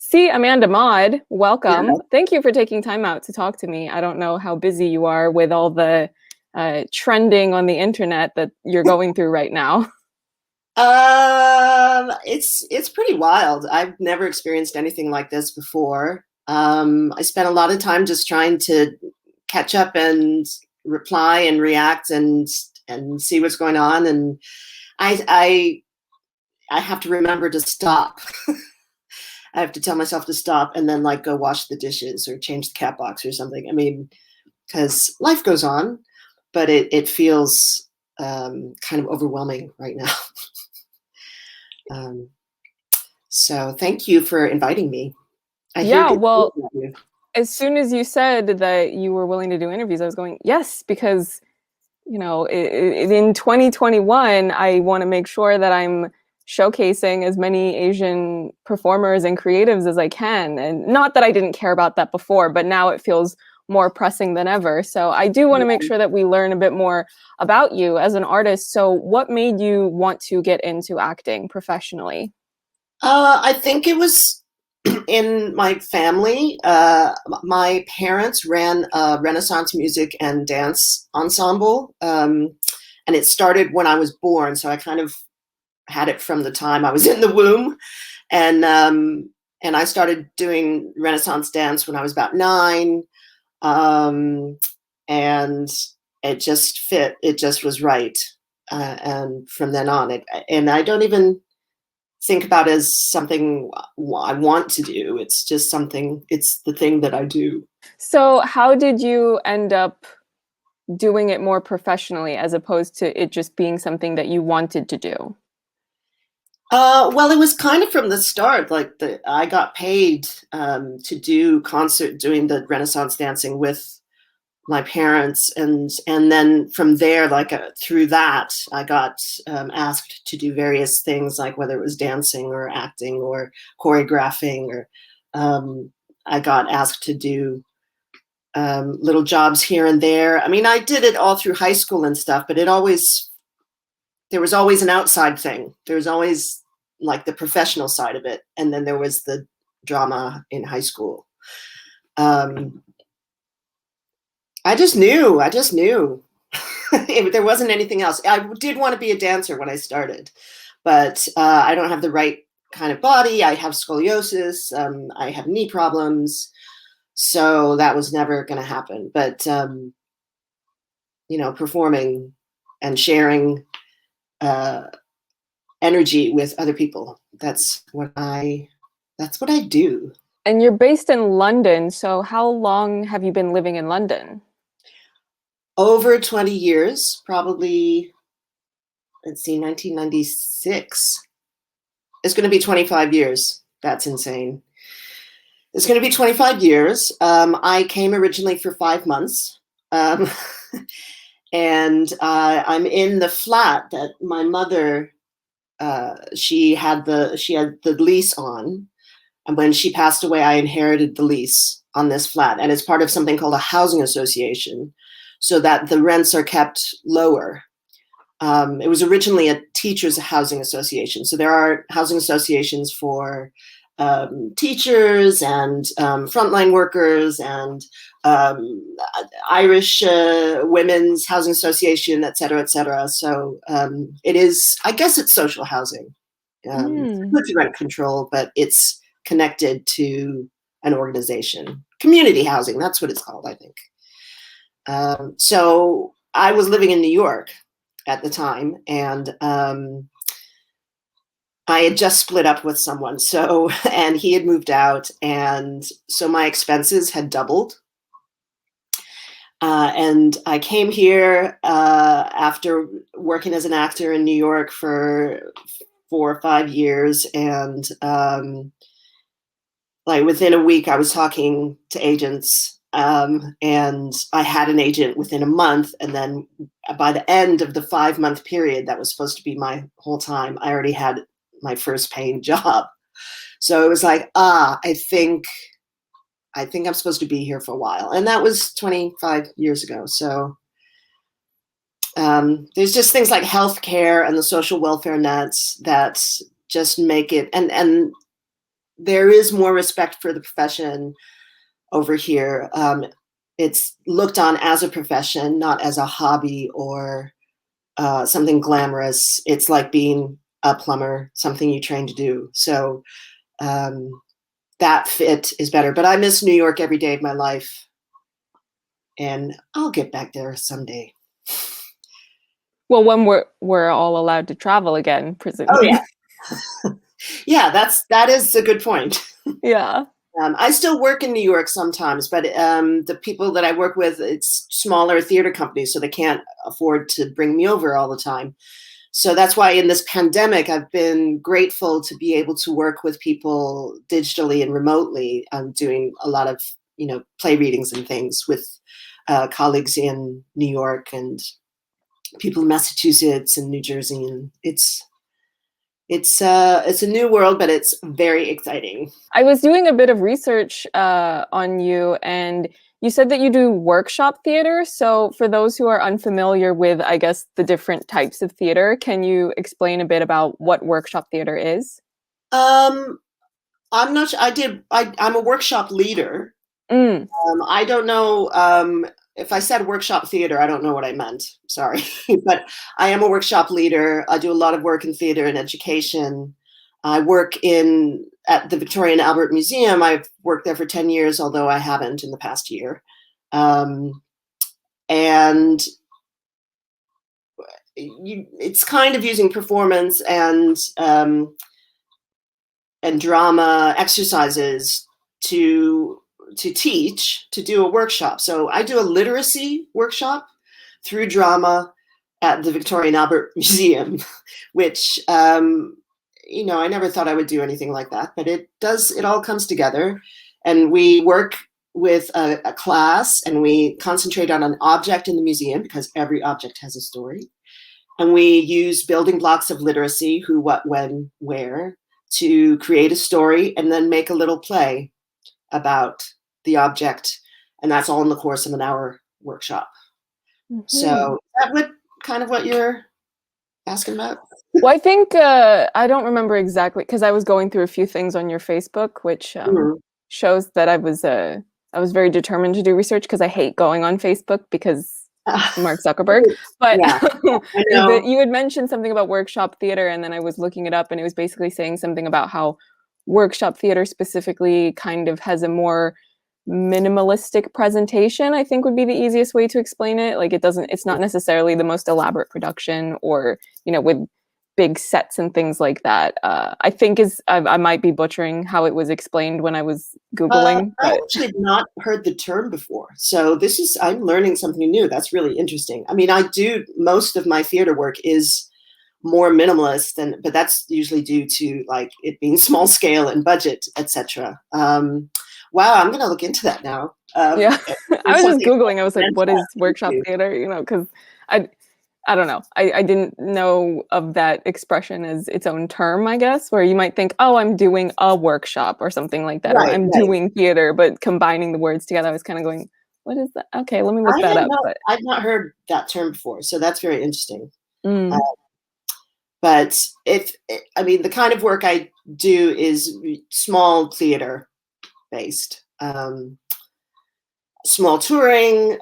See, Amanda Maud, Yeah. welcome. Thank you for taking time out to talk to me. I don't know how busy you are with all the trending on the internet that you're going through right now. It's pretty wild. I've never experienced anything like this before. I spent a lot of time just trying to catch up and reply and react and see what's going on. And I have to remember to stop. I have to tell myself to stop and then like go wash the dishes or change the cat box or something. I mean, because life goes on, but it feels kind of overwhelming right now. So thank you for inviting me. Well, as soon as you said that you were willing to do interviews, I was going, yes, because, in 2021, I want to make sure that I'm showcasing as many Asian performers and creatives as I can. And not that I didn't care about that before, but now it feels more pressing than ever. So I do want to make sure that we learn a bit more about you as an artist. So what made you want to get into acting professionally? I think it was in my family. My parents ran a Renaissance music and dance ensemble. And it started when I was born. So I kind of had it from the time I was in the womb. And I started doing Renaissance dance when I was about 9. And it just fit. It just was right. And from then on, and I don't even think about it as something I want to do. It's just something, it's the thing that I do. So how did you end up doing it more professionally as opposed to it just being something that you wanted to do? Well, it was kind of from the start. Like I got paid to do doing the Renaissance dancing with my parents, and then from there, like through that, I got asked to do various things, like whether it was dancing or acting or choreographing, or I got asked to do little jobs here and there. I mean, I did it all through high school and stuff, but there was always an outside thing. There was always like the professional side of it, and then there was the drama in high school. I just knew. There wasn't anything else. I did want to be a dancer when I started, but I don't have the right kind of body. I have scoliosis. I have knee problems. So that was never going to happen. But, performing and sharing energy with other people, that's what I do. And you're based in London. So how long have you been living in London? Over 20 years, probably, let's see, 1996. It's going to be 25 years. That's insane. It's going to be 25 years. I came originally for 5 months. And I'm in the flat that my mother, she had the lease on. And when she passed away, I inherited the lease on this flat. And it's part of something called a housing association, so that the rents are kept lower. It was originally a teachers' housing association. So there are housing associations for teachers and frontline workers and Irish women's housing association, et cetera, et cetera. So it is, I guess it's social housing. It's rent control, but it's connected to an organization. Community housing, that's what it's called, I think. So I was living in New York at the time, and I had just split up with someone. And he had moved out, and so my expenses had doubled. And I came here after working as an actor in New York for 4 or 5 years, and like within a week, I was talking to agents. And I had an agent within a month. And then by the end of the 5-month period, that was supposed to be my whole time, I already had my first paying job. So it was like, I think I'm supposed to be here for a while. And that was 25 years ago. So there's just things like healthcare and the social welfare nets that just make it, and there is more respect for the profession over here. It's looked on as a profession, not as a hobby or something glamorous. It's like being a plumber, something you train to do. So that fit is better. But I miss New York every day of my life, and I'll get back there someday. Well, when we're all allowed to travel again, presumably. Oh yeah, yeah. That is a good point. Yeah. I still work in New York sometimes, but the people that I work with, it's smaller theater companies, so they can't afford to bring me over all the time. So that's why in this pandemic, I've been grateful to be able to work with people digitally and remotely. I'm doing a lot of, play readings and things with colleagues in New York and people in Massachusetts and New Jersey. And it's a new world, but it's very exciting. I was doing a bit of research on you, and you said that you do workshop theater. So for those who are unfamiliar with, I guess, the different types of theater, can you explain a bit about what workshop theater is? I'm not sure. I'm a workshop leader. I don't know if I said workshop theater, I don't know what I meant. Sorry. But I am a workshop leader. I do a lot of work in theater and education. I work at the Victoria and Albert Museum. I've worked there for 10 years, although I haven't in the past year. And it's kind of using performance and drama exercises to teach, to do a workshop. So I do a literacy workshop through drama at the Victoria and Albert Museum, which, I never thought I would do anything like that, but it all comes together. And we work with a class, and we concentrate on an object in the museum because every object has a story. And we use building blocks of literacy, who, what, when, where, to create a story and then make a little play about the object, and that's all in the course of an hour workshop. Mm-hmm. So is that kind of what you're asking about? Well, I think I don't remember exactly, because I was going through a few things on your Facebook, which shows that I was very determined to do research, because I hate going on Facebook because Mark Zuckerberg. But yeah, you had mentioned something about workshop theater, and then I was looking it up, and it was basically saying something about how workshop theater specifically kind of has a more minimalistic presentation, I think would be the easiest way to explain it. Like it's not necessarily the most elaborate production, or, with big sets and things like that. I think I might be butchering how it was explained when I was Googling. I actually have not heard the term before. So I'm learning something new. That's really interesting. I mean, most of my theater work is more minimalist, but that's usually due to like it being small scale and budget, etc. Wow, I'm gonna look into that now. Yeah, I was just Googling. I was like, "What is workshop theater?" Because I don't know. I didn't know of that expression as its own term, I guess, where you might think, "Oh, I'm doing a workshop" or something like that. Right, or I'm doing theater, but combining the words together, I was kind of going, "What is that?" Okay, let me look that up. I've not heard that term before, so that's very interesting. But the kind of work I do is small theater based, small touring,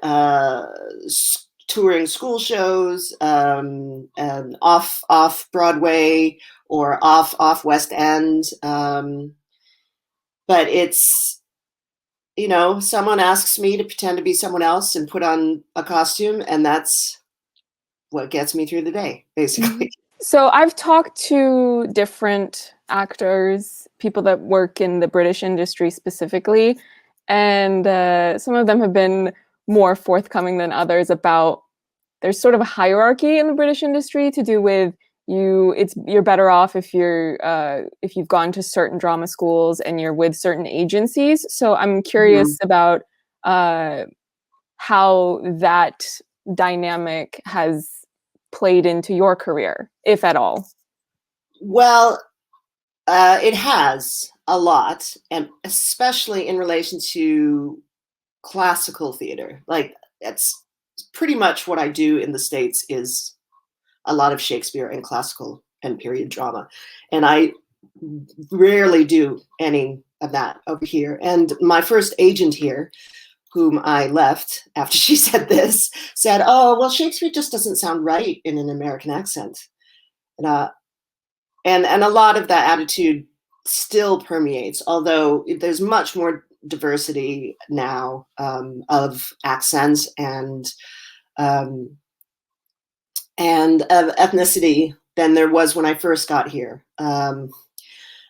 touring school shows, and off Broadway or off West End. But it's, someone asks me to pretend to be someone else and put on a costume, and that's what gets me through the day, basically. So I've talked to different actors, people that work in the British industry specifically, and some of them have been more forthcoming than others about there's sort of a hierarchy in the British industry to do with you're better off if you've gone to certain drama schools and you're with certain agencies. So I'm curious about how that dynamic has played into your career, if at all. Well, it has a lot, and especially in relation to classical theater. Like, that's pretty much what I do in the States, is a lot of Shakespeare and classical and period drama. And I rarely do any of that over here. And my first agent here, whom I left after she said this, said, "Oh, well, Shakespeare just doesn't sound right in an American accent." And a lot of that attitude still permeates, although there's much more diversity now of accents and of ethnicity than there was when I first got here.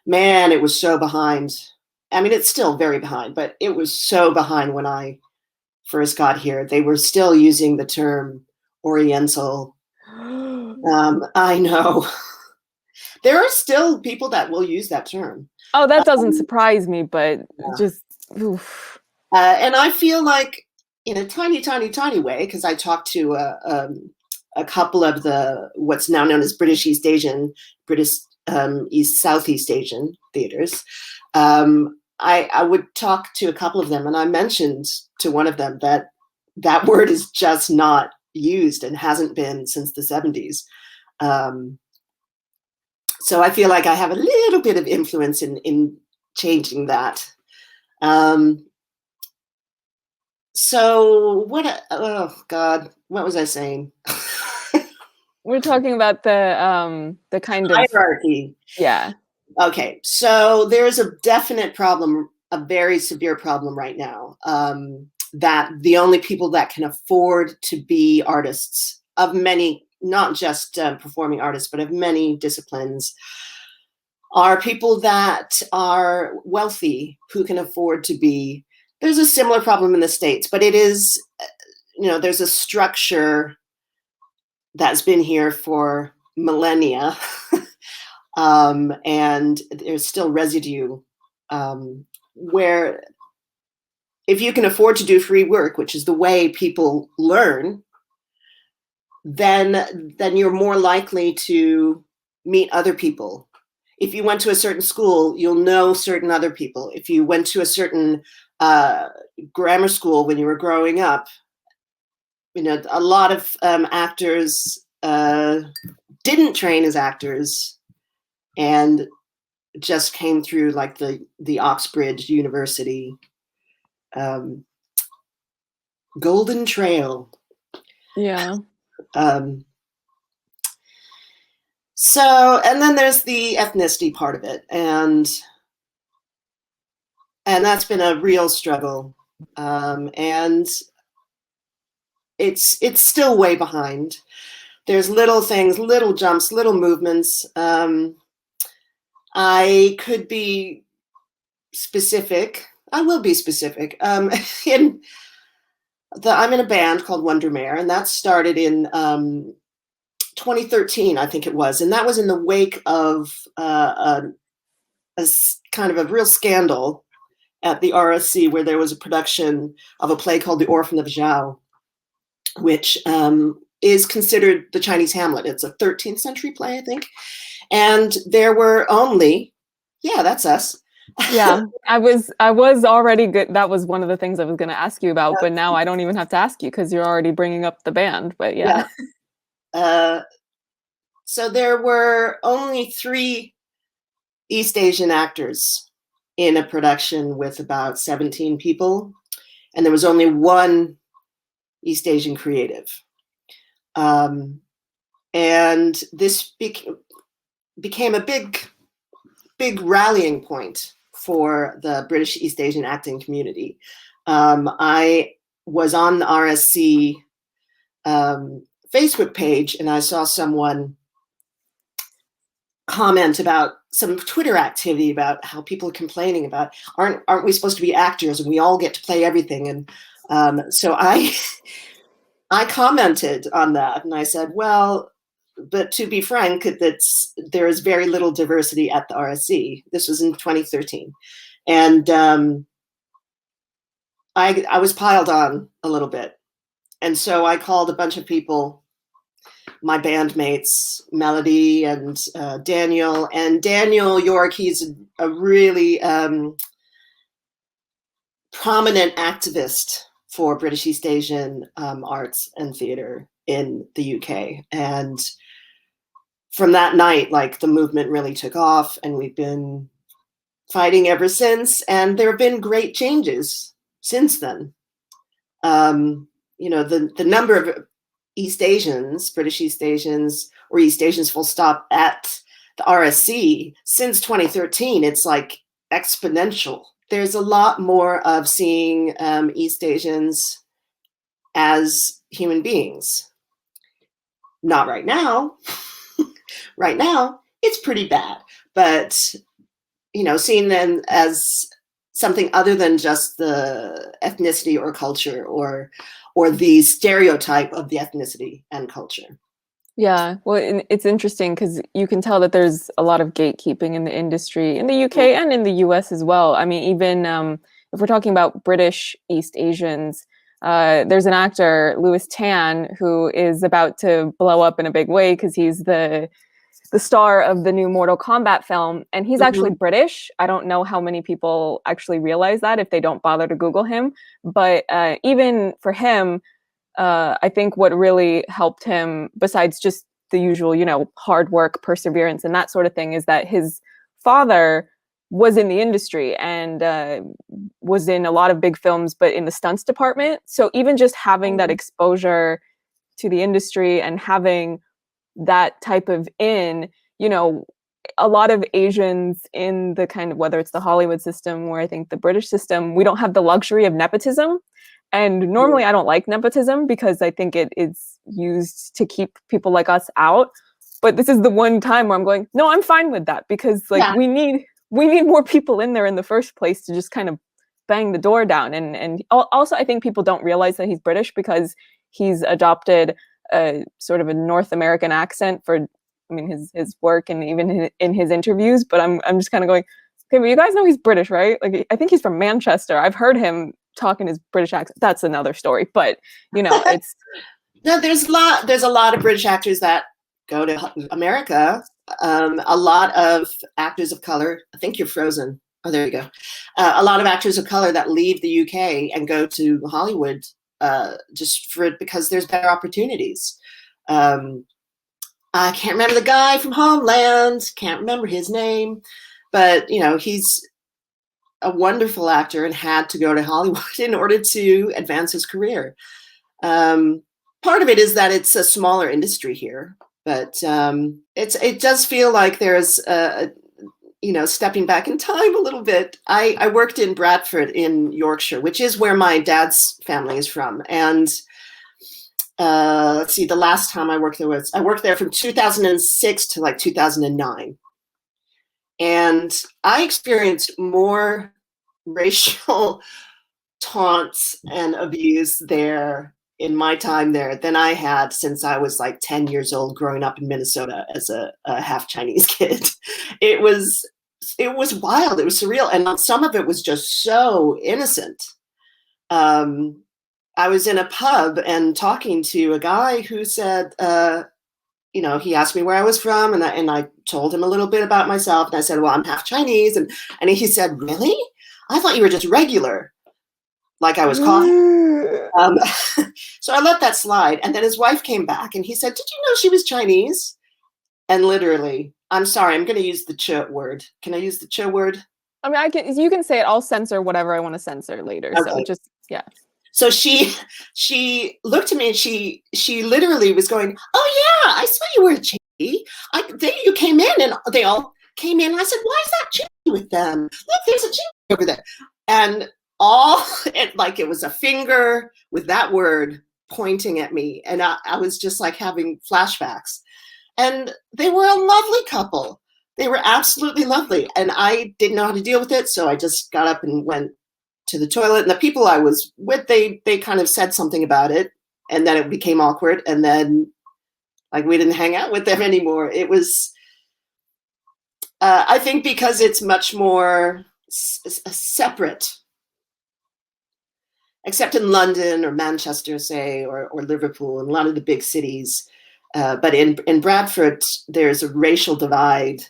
Man, it was so behind. I mean, it's still very behind, but it was so behind when I first got here. They were still using the term Oriental. I know. There are still people that will use that term. Oh, that doesn't surprise me, but just oof. And I feel like in a tiny, tiny, tiny way, because I talked to a couple of the what's now known as British East Asian, British Southeast Asian theaters. I would talk to a couple of them, and I mentioned to one of them that that word is just not used and hasn't been since the 70s. So I feel like I have a little bit of influence in changing that. So what? Oh God, what was I saying? We're talking about the kind of hierarchy. Yeah. Okay, so there's a definite problem, a very severe problem right now, that the only people that can afford to be artists of many, not just performing artists, but of many disciplines, are people that are wealthy who can afford to be. There's a similar problem in the States, but it is, there's a structure that's been here for millennia. And there's still residue where if you can afford to do free work, which is the way people learn, then you're more likely to meet other people. If you went to a certain school, you'll know certain other people. If you went to a certain grammar school when you were growing up, a lot of actors didn't train as actors and just came through like the Oxbridge University Golden Trail. Yeah. So, and then there's the ethnicity part of it, and that's been a real struggle, and it's still way behind. There's little things, little jumps, little movements. I could be specific. I will be specific. I'm in a band called Wondermare, and that started in 2013, I think it was, and that was in the wake of a kind of a real scandal at the RSC, where there was a production of a play called The Orphan of Zhao, which is considered the Chinese Hamlet. It's a 13th century play, I think. And there were only, that's us. Yeah, I was already good. That was one of the things I was going to ask you about, but now I don't even have to ask you because you're already bringing up the band. But yeah. So there were only 3 East Asian actors in a production with about 17 people, and there was only 1 East Asian creative. And this became a big rallying point for the British East Asian acting community. I was on the RSC Facebook page, and I saw someone comment about some Twitter activity about how people are complaining about aren't we supposed to be actors and we all get to play everything. And so I commented on that, and I said, well, but to be frank, there is very little diversity at the RSC. This was in 2013. And I was piled on a little bit. And so I called a bunch of people, my bandmates, Melody and Daniel. And Daniel York, he's a really prominent activist for British East Asian arts and theater in the UK. And from that night, like the movement really took off, and we've been fighting ever since. And there have been great changes since then. The number of East Asians, British East Asians, or East Asians full stop at the RSC since 2013, it's like exponential. There's a lot more of seeing East Asians as human beings. Not right now. Right now, it's pretty bad. But, seeing them as something other than just the ethnicity or culture or the stereotype of the ethnicity and culture. Yeah, well, it's interesting because you can tell that there's a lot of gatekeeping in the industry in the UK and in the US as well. I mean, even if we're talking about British East Asians, there's an actor, Louis Tan, who is about to blow up in a big way because he's the star of the new Mortal Kombat film, and he's actually British. I don't know how many people actually realize that if they don't bother to Google him. But even for him, I think what really helped him, besides just the usual, hard work, perseverance, and that sort of thing, is that his father was in the industry and was in a lot of big films, but in the stunts department. So even just having that exposure to the industry and having that type of a lot of Asians in the kind of, whether it's the Hollywood system or I think the British system, we don't have the luxury of nepotism. And normally I don't like nepotism because I think it is used to keep people like us out. But this is the one time where I'm going, no, I'm fine with that, because we need more people in there in the first place to just kind of bang the door down. And also I think people don't realize that he's British because he's adopted a sort of a North American accent for, his work and even in his interviews. But I'm just kind of going, okay, but you guys know he's British, right? Like, I think he's from Manchester. I've heard him talk in his British accent. That's another story. But it's no. There's a lot of British actors that go to America. A lot of actors of color. I think you're frozen. Oh, there you go. A lot of actors of color that leave the UK and go to Hollywood just because there's better opportunities. I can't remember the guy from Homeland. Can't remember his name, but he's a wonderful actor and had to go to Hollywood in order to advance his career. Part of it is that it's a smaller industry here, but it does feel like there's stepping back in time a little bit. I worked in Bradford in Yorkshire, which is where my dad's family is from. And let's see, the last time I worked there from 2006 to like 2009. And I experienced more racial taunts and abuse there in my time there than I had since I was like 10 years old growing up in Minnesota as a half Chinese kid. It was wild. It was surreal. And some of it was just so innocent. I was in a pub and talking to a guy who said, he asked me where I was from, and I told him a little bit about myself. And I said, well, I'm half Chinese. And he said, really? I thought you were just regular, like I was coffee. So I let that slide. And then his wife came back and he said, did you know she was Chinese? And literally, I'm sorry, I'm going to use the ch word. Can I use the ch word? You can say it. I'll censor whatever I want to censor later. Okay. So just, yeah. So she looked at me and she literally was going, oh yeah, I saw you were a Chinese. You came in and they all came in. And I said, why is that Chinese with them? Look, there's a Chinese over there. And it was a finger with that word pointing at me. And I was just like having flashbacks. And they were a lovely couple. They were absolutely lovely. And I didn't know how to deal with it. So I just got up and went to the toilet. And the people I was with, they kind of said something about it. And then it became awkward. And then we didn't hang out with them anymore. It was, I think because it's much more separate, except in London or Manchester, say, or Liverpool and a lot of the big cities. But in Bradford, there's a racial divide.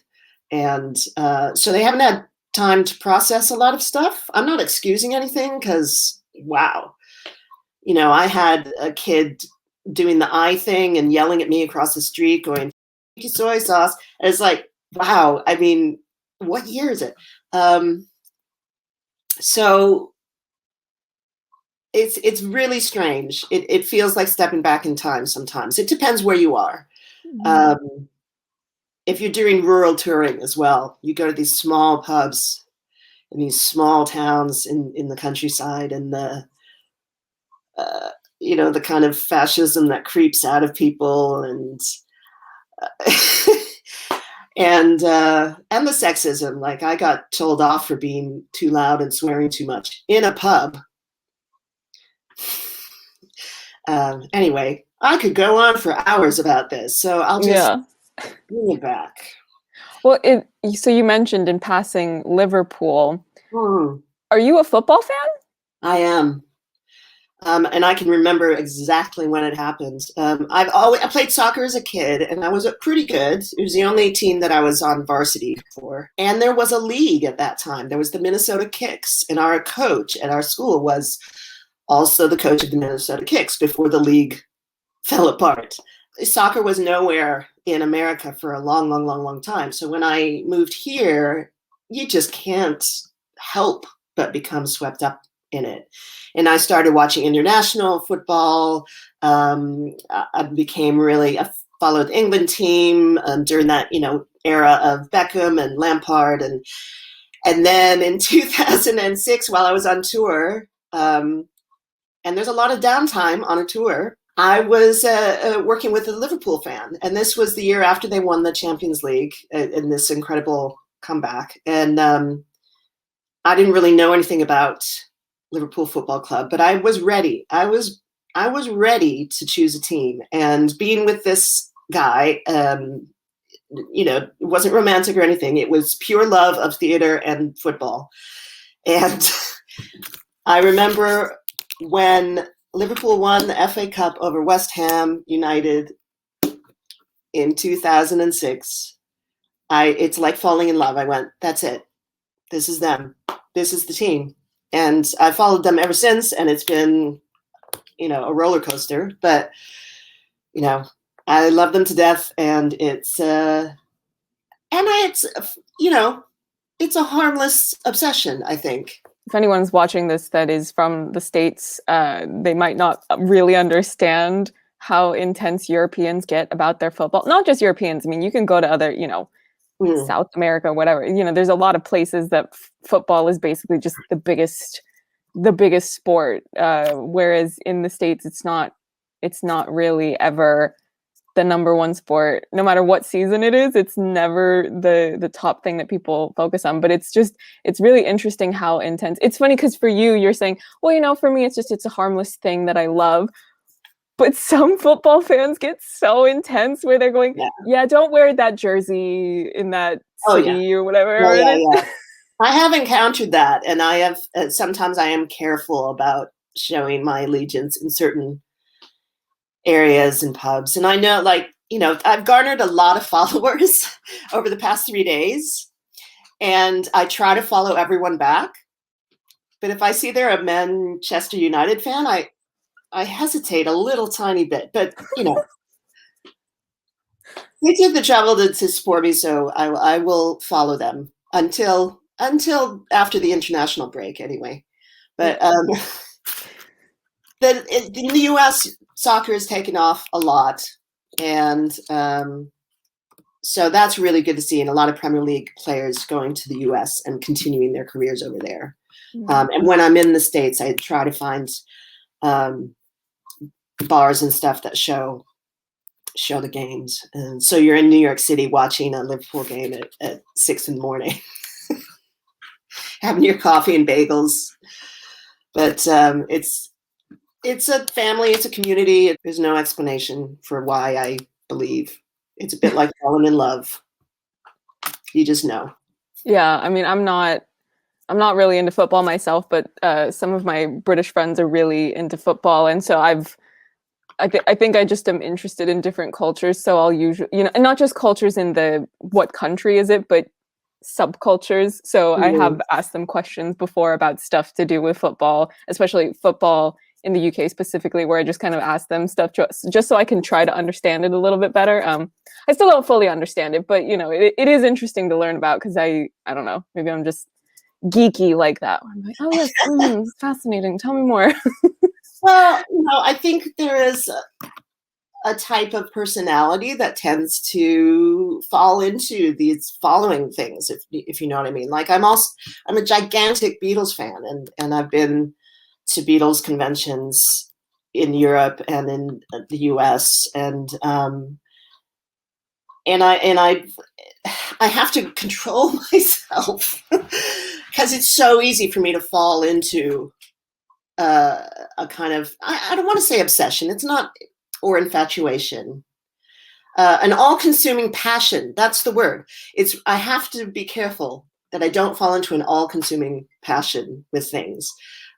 And so they haven't had time to process a lot of stuff. I'm not excusing anything because, wow. I had a kid doing the eye thing and yelling at me across the street going, soy sauce. And it's like, wow, I mean, what year is it? So it's really strange. It feels like stepping back in time sometimes. It depends where you are. If you're doing rural touring as well, you go to these small pubs in these small towns in the countryside, and the the kind of fascism that creeps out of people, and and the sexism. Like, I got told off for being too loud and swearing too much in a pub. Anyway, I could go on for hours about this, so I'll just bring it back. Well, so you mentioned in passing Liverpool. Are you a football fan? I am. And I can remember exactly when it happened. I played soccer as a kid, and I was pretty good. It was the only team that I was on varsity for. And there was a league at that time. There was the Minnesota Kicks, and our coach at our school was also the coach of the Minnesota Kicks before the league fell apart. Soccer was nowhere in America for a long, long, long, long time. So when I moved here, you just can't help but become swept up in it. And I started watching international football. I became I followed the England team during that, era of Beckham and Lampard. And then in 2006, while I was on tour, and there's a lot of downtime on a tour, I was working with a Liverpool fan. And this was the year after they won the Champions League in this incredible comeback. And I didn't really know anything about Liverpool Football Club, but I was ready. I was ready to choose a team. And being with this guy, it wasn't romantic or anything. It was pure love of theater and football. And I remember when Liverpool won the FA Cup over West Ham United in 2006, it's like falling in love. I went, that's it. This is them. This is the team. And I followed them ever since, and it's been, a roller coaster. But, I love them to death, and it's a harmless obsession, I think. If anyone's watching this that is from the States, they might not really understand how intense Europeans get about their football. Not just Europeans. I mean, you can go to other, South America, whatever. There's a lot of places that football is basically just the biggest sport. Whereas in the States, it's not really ever the number one sport. No matter what season it is, it's never the top thing that people focus on. But it's really interesting how intense. It's funny because for you, you're saying, well, for me, it's a harmless thing that I love. But some football fans get so intense where they're going, yeah, don't wear that jersey in that city or whatever. Yeah. I have encountered that, and I have sometimes I am careful about showing my allegiance in certain areas and pubs. And I know, I've garnered a lot of followers over the past 3 days, and I try to follow everyone back. But if I see they're a Manchester United fan, I hesitate a little tiny bit, but they took the trouble to support me, so I will follow them until after the international break, anyway. But in the U.S., soccer has taken off a lot, and so that's really good to see. And a lot of Premier League players going to the U.S. and continuing their careers over there. And when I'm in the States, I try to find bars and stuff that show the games. And so you're in New York City watching a Liverpool game at 6 a.m, having your coffee and bagels. But it's a family, it's a community. There's no explanation for why I believe. It's a bit like falling in love. You just know. Yeah, I mean, I'm not really into football myself, but some of my British friends are really into football, and so I think I just am interested in different cultures. So I'll usually, and not just cultures in the what country is it, but subcultures. So I have asked them questions before about stuff to do with football, especially football in the UK specifically, where I just kind of ask them stuff just so I can try to understand it a little bit better. I still don't fully understand it, but it is interesting to learn about, because I don't know, maybe I'm just geeky like that. I'm like, oh yes, it's fascinating. Tell me more. Well, I think there is a type of personality that tends to fall into these following things, if you know what I mean. Like I'm a gigantic Beatles fan, and I've been to Beatles conventions in Europe and in the US, and I have to control myself because it's so easy for me to fall into a kind of, I don't want to say obsession, it's not, or infatuation, an all-consuming passion. That's the word. I have to be careful that I don't fall into an all-consuming passion with things.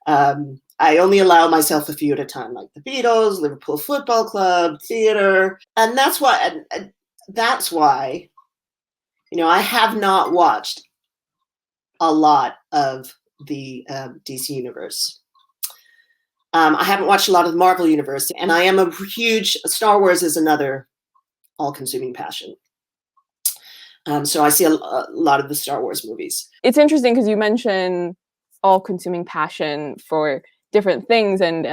I only allow myself a few at a time, like the Beatles, Liverpool Football Club, theater, and that's why. I have not watched a lot of the DC universe. I haven't watched a lot of the Marvel universe, and I am a huge, Star Wars is another all-consuming passion. So I see a lot of the Star Wars movies. It's interesting because you mention all-consuming passion for different things, and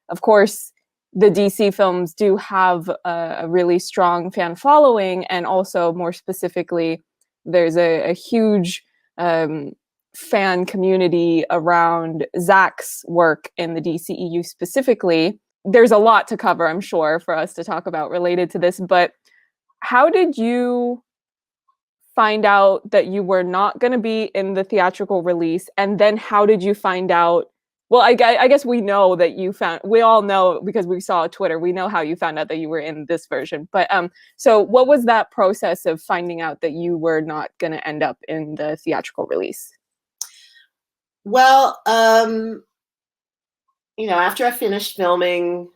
of course, the DC films do have a really strong fan following, and also more specifically, there's a huge fan community around Zack's work in the DCEU specifically. There's a lot to cover, I'm sure, for us to talk about related to this, but how did you find out that you were not going to be in the theatrical release? And then how did you find out? Well, I guess we know that we all know because we saw Twitter, we know how you found out that you were in this version. But so what was that process of finding out that you were not going to end up in the theatrical release? Well, after I finished filming,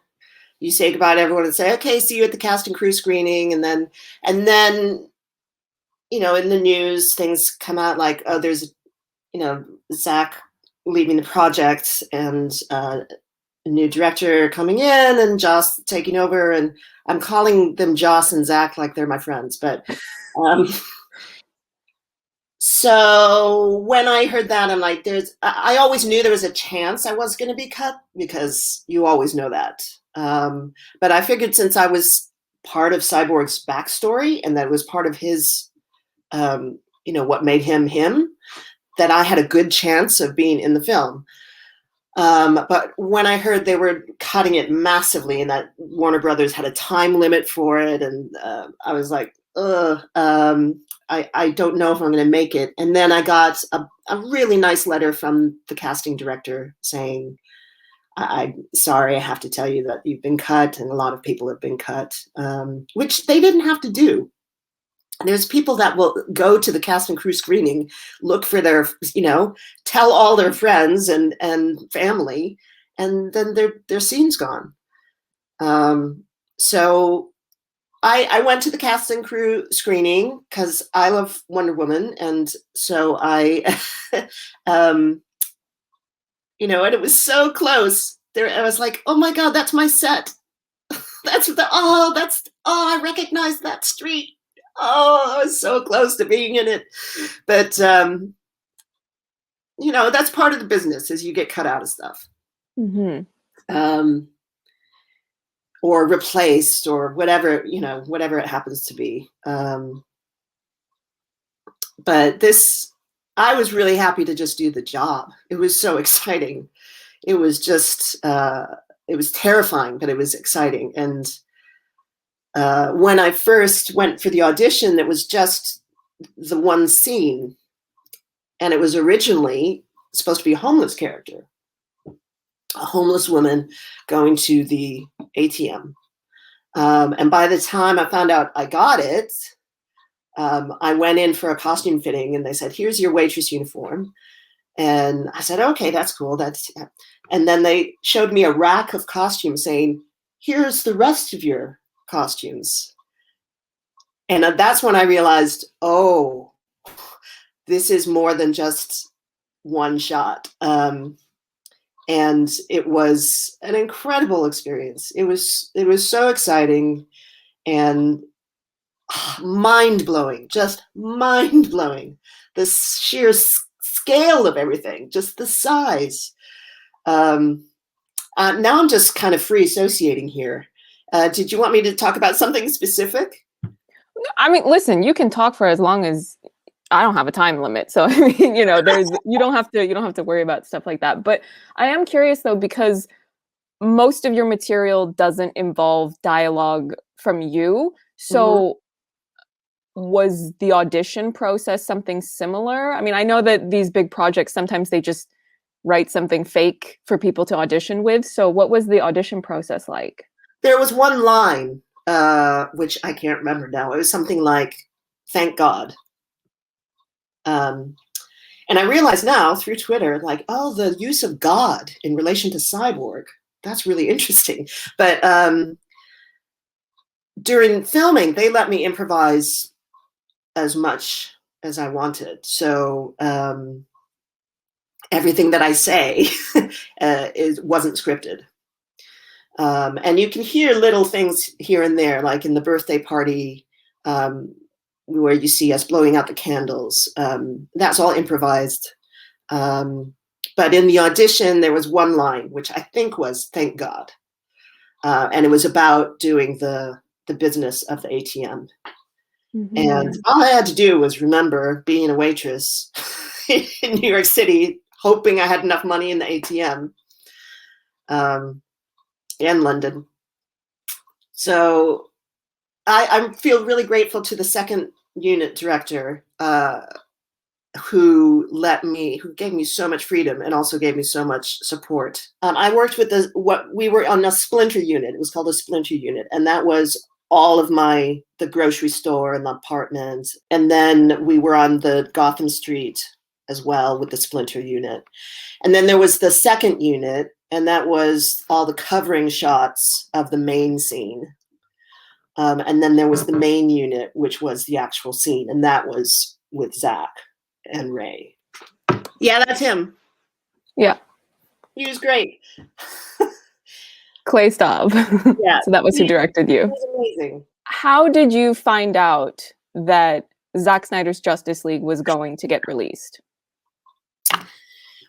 you say goodbye to everyone and say, okay, see you at the cast and crew screening. And then, in the news, things come out like, oh, there's, Zack leaving the project, and a new director coming in, and Joss taking over. And I'm calling them Joss and Zack like they're my friends. But so when I heard that, I'm like, I always knew there was a chance I was going to be cut, because you always know that. But I figured since I was part of Cyborg's backstory, and that was part of his, what made him him, that I had a good chance of being in the film. But when I heard they were cutting it massively, and that Warner Brothers had a time limit for it, and I was like, I don't know if I'm going to make it. And then I got a really nice letter from the casting director saying, I'm sorry, I have to tell you that you've been cut, and a lot of people have been cut, which they didn't have to do. There's people that will go to the cast and crew screening, look for their, tell all their friends and family, and then their scene's gone. So I went to the cast and crew screening because I love Wonder Woman, and so I, and it was so close. I was like, oh my God, that's my set. I recognize that street. Oh, I was so close to being in it. But, that's part of the business, is you get cut out of stuff. Mm-hmm. Or replaced, or whatever it happens to be. But I was really happy to just do the job. It was so exciting. It was just, it was terrifying, but it was exciting. And when I first went for the audition, it was just the one scene, and it was originally supposed to be a homeless character, a homeless woman going to the ATM. And by the time I found out I got it, I went in for a costume fitting, and they said, here's your waitress uniform. And I said, okay, that's cool. And then they showed me a rack of costumes saying, here's the rest of your costumes. And that's when I realized, oh, this is more than just one shot. and it was an incredible experience. It was so exciting and mind-blowing, just mind-blowing. The sheer scale of everything, just the size. Now I'm just kind of free associating here. Did you want me to talk about something specific? I mean, listen, you can talk for as long as I don't have a time limit. So I mean, you know, you don't have to worry about stuff like that. But I am curious though, because most of your material doesn't involve dialogue from you. So was the audition process something similar? I mean, I know that these big projects, sometimes they just write something fake for people to audition with. So what was the audition process like? There was one line, which I can't remember now. It was something like, "Thank God." And I realize now through Twitter, like, oh, the use of God in relation to Cyborg, that's really interesting. But during filming, they let me improvise as much as I wanted. So everything that I say wasn't scripted. And you can hear little things here and there, like in the birthday party, where you see us blowing out the candles. That's all improvised. But in the audition, there was one line, which I think was "Thank God." And it was about doing the business of the ATM. And all I had to do was remember being a waitress in New York City, hoping I had enough money in the ATM, in London. So I feel really grateful to the second unit director, who gave me so much freedom and also gave me so much support. I worked with we were on a splinter unit. It was called a splinter unit. And that was all of the grocery store and the apartment. And then we were on the Gotham Street as well with the splinter unit. And then there was the second unit, and that was all the covering shots of the main scene. And then there was the main unit, which was the actual scene. And that was with Zack and Ray. Yeah, that's him. Yeah. He was great. Clay Staub. Yeah. So that was who directed you. He was amazing. How did you find out that Zack Snyder's Justice League was going to get released?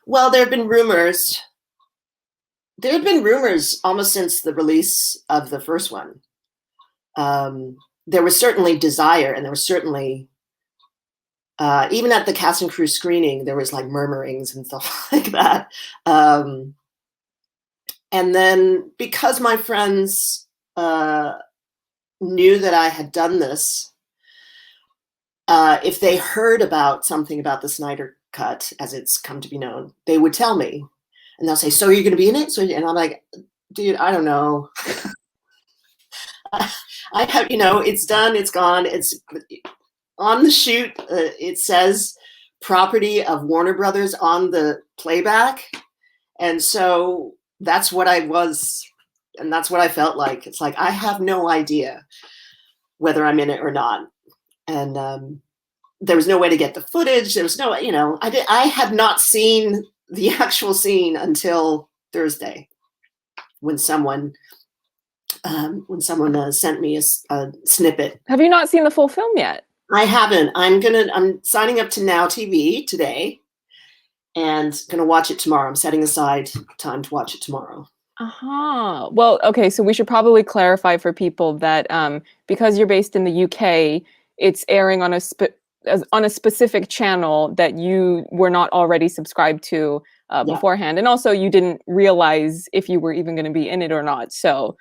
Well, there have been rumors. There had been rumors almost since the release of the first one. There was certainly desire, and there was certainly, even at the cast and crew screening, there was like murmurings and stuff like that. And then because my friends knew that I had done this, if they heard about something about the Snyder Cut, as it's come to be known, they would tell me. And they'll say, "So you're going to be in it?" And I'm like, "Dude, I don't know." I have, it's done, it's gone, it's on the shoot. It says property of Warner Brothers on the playback. And so that's what I was, and that's what I felt like. It's like, I have no idea whether I'm in it or not. And there was no way to get the footage. There was no, I had not seen the actual scene until Thursday when someone sent me a snippet. Have you not seen the full film yet? I haven't. I'm signing up to Now TV today and gonna watch it tomorrow. I'm setting aside time to watch it tomorrow. Well, okay, so we should probably clarify for people that because you're based in the UK, it's airing on a specific channel that you were not already subscribed to beforehand. And also you didn't realize if you were even going to be in it or not. So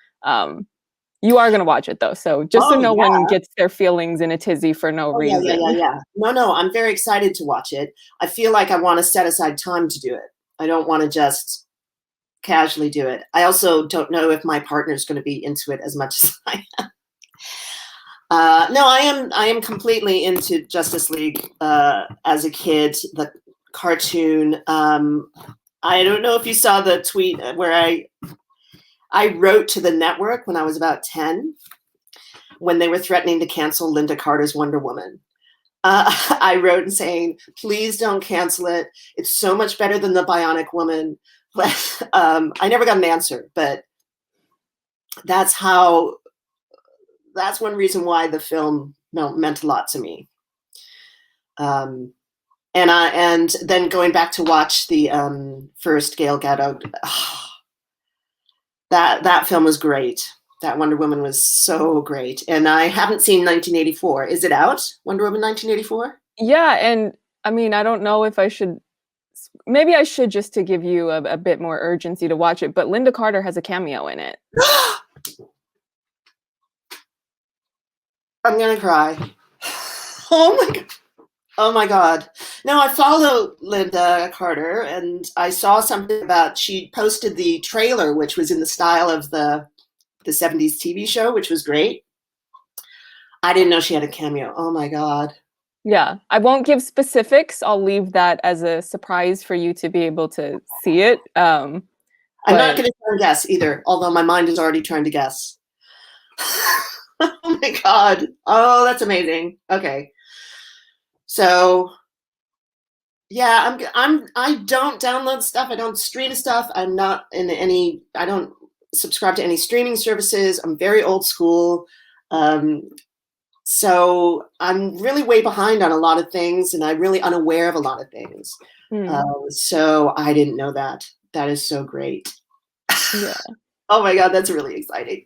you are going to watch it though. So just so no one gets their feelings in a tizzy for no reason. Yeah. No, I'm very excited to watch it. I feel like I want to set aside time to do it. I don't want to just casually do it. I also don't know if my partner is going to be into it as much as I am. No, I am completely into Justice League as a kid, the cartoon. I don't know if you saw the tweet where I wrote to the network when I was about 10, when they were threatening to cancel Linda Carter's Wonder Woman. I wrote saying, "Please don't cancel it. It's so much better than the Bionic Woman. I never got an answer, but that's one reason why the film meant a lot to me. And then going back to watch the first Gal Gadot, that film was great. That Wonder Woman was so great. And I haven't seen 1984. Is it out? Wonder Woman 1984? Yeah, and I mean, I don't know if I should. Maybe I should, just to give you a bit more urgency to watch it. But Linda Carter has a cameo in it. I'm gonna cry. Oh my god. Oh my god. No, I follow Linda Carter, and I saw something about, she posted the trailer, which was in the style of the 70s TV show, which was great. I didn't know she had a cameo. Oh my god. Yeah, I won't give specifics. I'll leave that as a surprise for you to be able to see it. I'm not going to try and guess either, although my mind is already trying to guess. Oh my god. Oh, that's amazing. Okay. So yeah, I don't download stuff. I don't stream stuff. I'm not in any, I don't subscribe to any streaming services. I'm very old school. So I'm really way behind on a lot of things, and I'm really unaware of a lot of things. So I didn't know that. That is so great. Yeah. Oh my god, that's really exciting.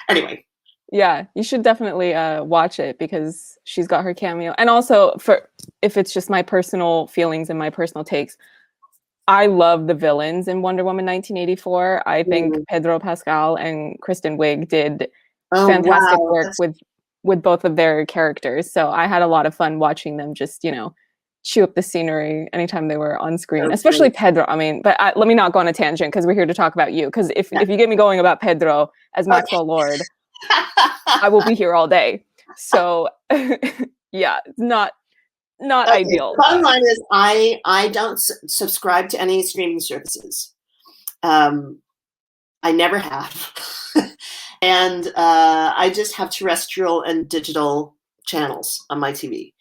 Anyway. Yeah, you should definitely watch it, because she's got her cameo. And also, if it's just my personal feelings and my personal takes, I love the villains in Wonder Woman 1984. I think Pedro Pascal and Kristen Wiig did fantastic work with both of their characters. So I had a lot of fun watching them just, chew up the scenery anytime they were on screen, especially Pedro. I mean, but let me not go on a tangent, because we're here to talk about you. Because if you get me going about Pedro as Maxwell Lord, I will be here all day. So yeah, not ideal. Bottom line is, I don't subscribe to any streaming services. I never have. And I just have terrestrial and digital channels on my TV.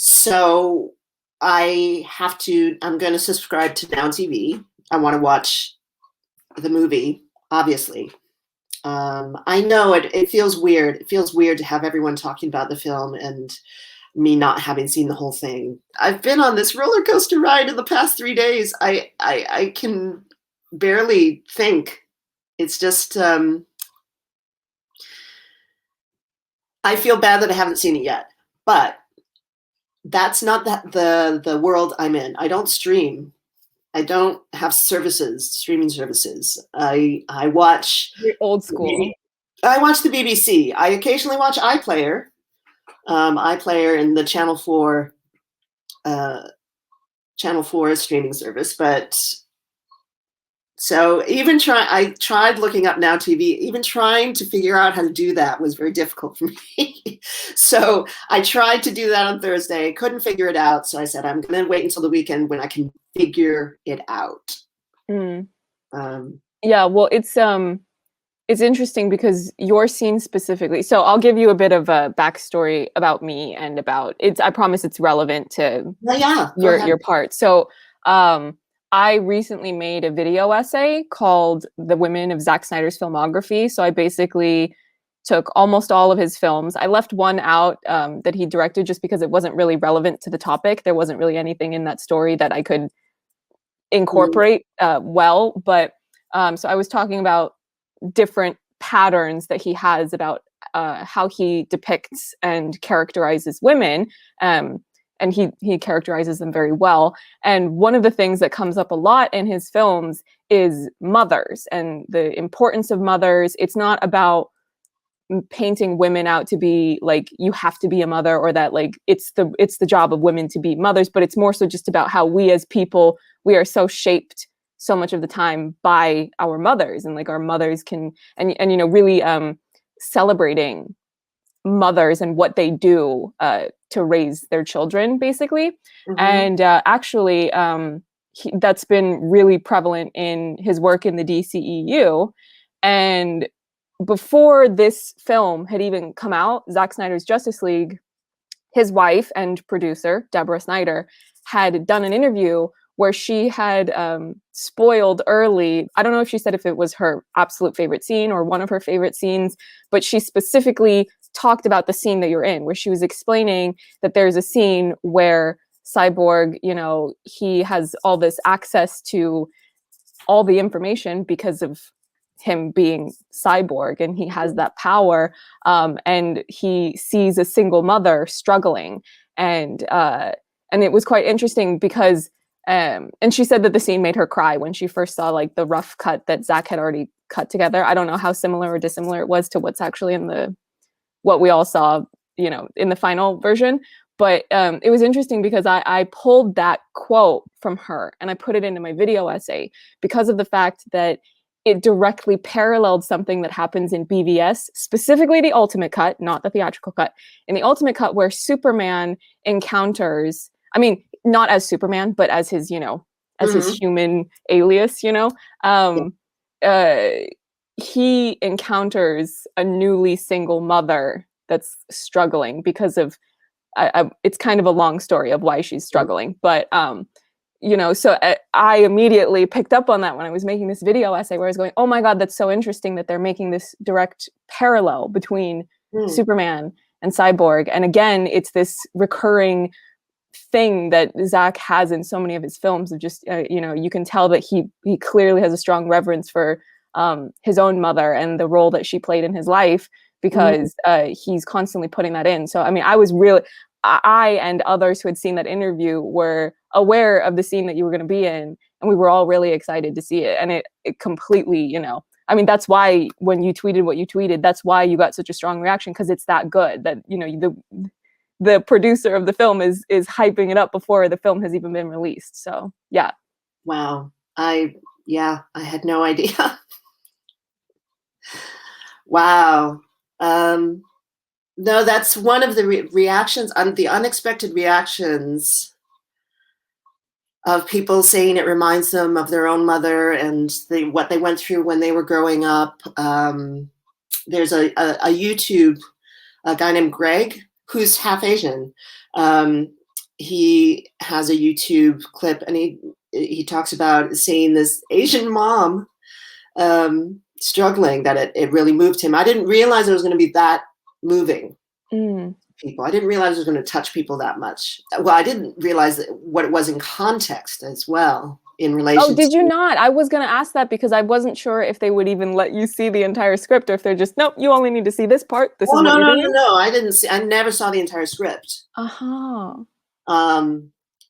So I'm going to subscribe to Now TV. I want to watch the movie, obviously. I know it feels weird. It feels weird to have everyone talking about the film and me not having seen the whole thing. I've been on this roller coaster ride in the past 3 days. I can barely think. It's just, I feel bad that I haven't seen it yet, but that's not the world I'm in. I don't stream. I don't have streaming services. I watch. You're old school. I watch the BBC. I occasionally watch iPlayer. iPlayer in the Channel 4 streaming service, but so I tried looking up Now TV. Even trying to figure out how to do that was very difficult for me. So I tried to do that on Thursday, couldn't figure it out. So I said, I'm going to wait until the weekend when I can figure it out. Yeah, well, it's interesting because your scene specifically. So I'll give you a bit of a backstory about me and about it. I promise it's relevant to your part. So I recently made a video essay called "The Women of Zack Snyder's Filmography." So I basically took almost all of his films. I left one out that he directed just because it wasn't really relevant to the topic. There wasn't really anything in that story that I could incorporate well. But so I was talking about different patterns that he has about how he depicts and characterizes women. And he characterizes them very well. And one of the things that comes up a lot in his films is mothers and the importance of mothers. It's not about painting women out to be like, you have to be a mother, or that like it's the job of women to be mothers, but it's more so just about how we as people, we are so shaped so much of the time by our mothers, and like our mothers can, and really celebrating mothers and what they do to raise their children, basically. And actually that's been really prevalent in his work in the DCEU. And before this film had even come out, Zack Snyder's Justice League, his wife and producer Deborah Snyder had done an interview where she had spoiled early. I don't know if she said if it was her absolute favorite scene or one of her favorite scenes, but she specifically talked about the scene that you're in, where she was explaining that there's a scene where Cyborg, you know, he has all this access to all the information because of him being cyborg, and he has that power, and he sees a single mother struggling, and it was quite interesting because and she said that the scene made her cry when she first saw like the rough cut that Zack had already cut together. I don't know how similar or dissimilar it was to what's actually in what we all saw, you know, in the final version. But it was interesting because I pulled that quote from her and I put it into my video essay because of the fact that it directly paralleled something that happens in BVS, specifically the Ultimate Cut, not the theatrical cut. In the Ultimate Cut, where Superman encounters, I mean, not as Superman, but as his, you know, as his human alias, you know, he encounters a newly single mother that's struggling because of, it's kind of a long story of why she's struggling, but you know, so I immediately picked up on that when I was making this video essay, where I was going, oh my God, that's so interesting that they're making this direct parallel between Superman and Cyborg. And again, it's this recurring thing that Zack has in so many of his films of just, you know, you can tell that he clearly has a strong reverence for his own mother and the role that she played in his life, because he's constantly putting that in. So, I mean, I and others who had seen that interview were aware of the scene that you were going to be in, and we were all really excited to see it. And it completely, you know, I mean, that's why when you tweeted what you tweeted, that's why you got such a strong reaction, because it's that good that, you know, the producer of the film is hyping it up before the film has even been released. So, yeah. Wow. I had no idea. Wow. No, that's one of the reactions, the unexpected reactions of people saying it reminds them of their own mother and what they went through when they were growing up. There's a YouTube, a guy named Greg, who's half Asian. He has a YouTube clip, and he talks about seeing this Asian mom struggling, that it really moved him. I didn't realize it was going to be that moving people. I didn't realize it was going to touch people that much. Well, I didn't realize what it was in context as well, in relation. Oh, did you not? I was going to ask that because I wasn't sure if they would even let you see the entire script, or if they're just, nope, you only need to see this part. This is what you're doing. No. I never saw the entire script.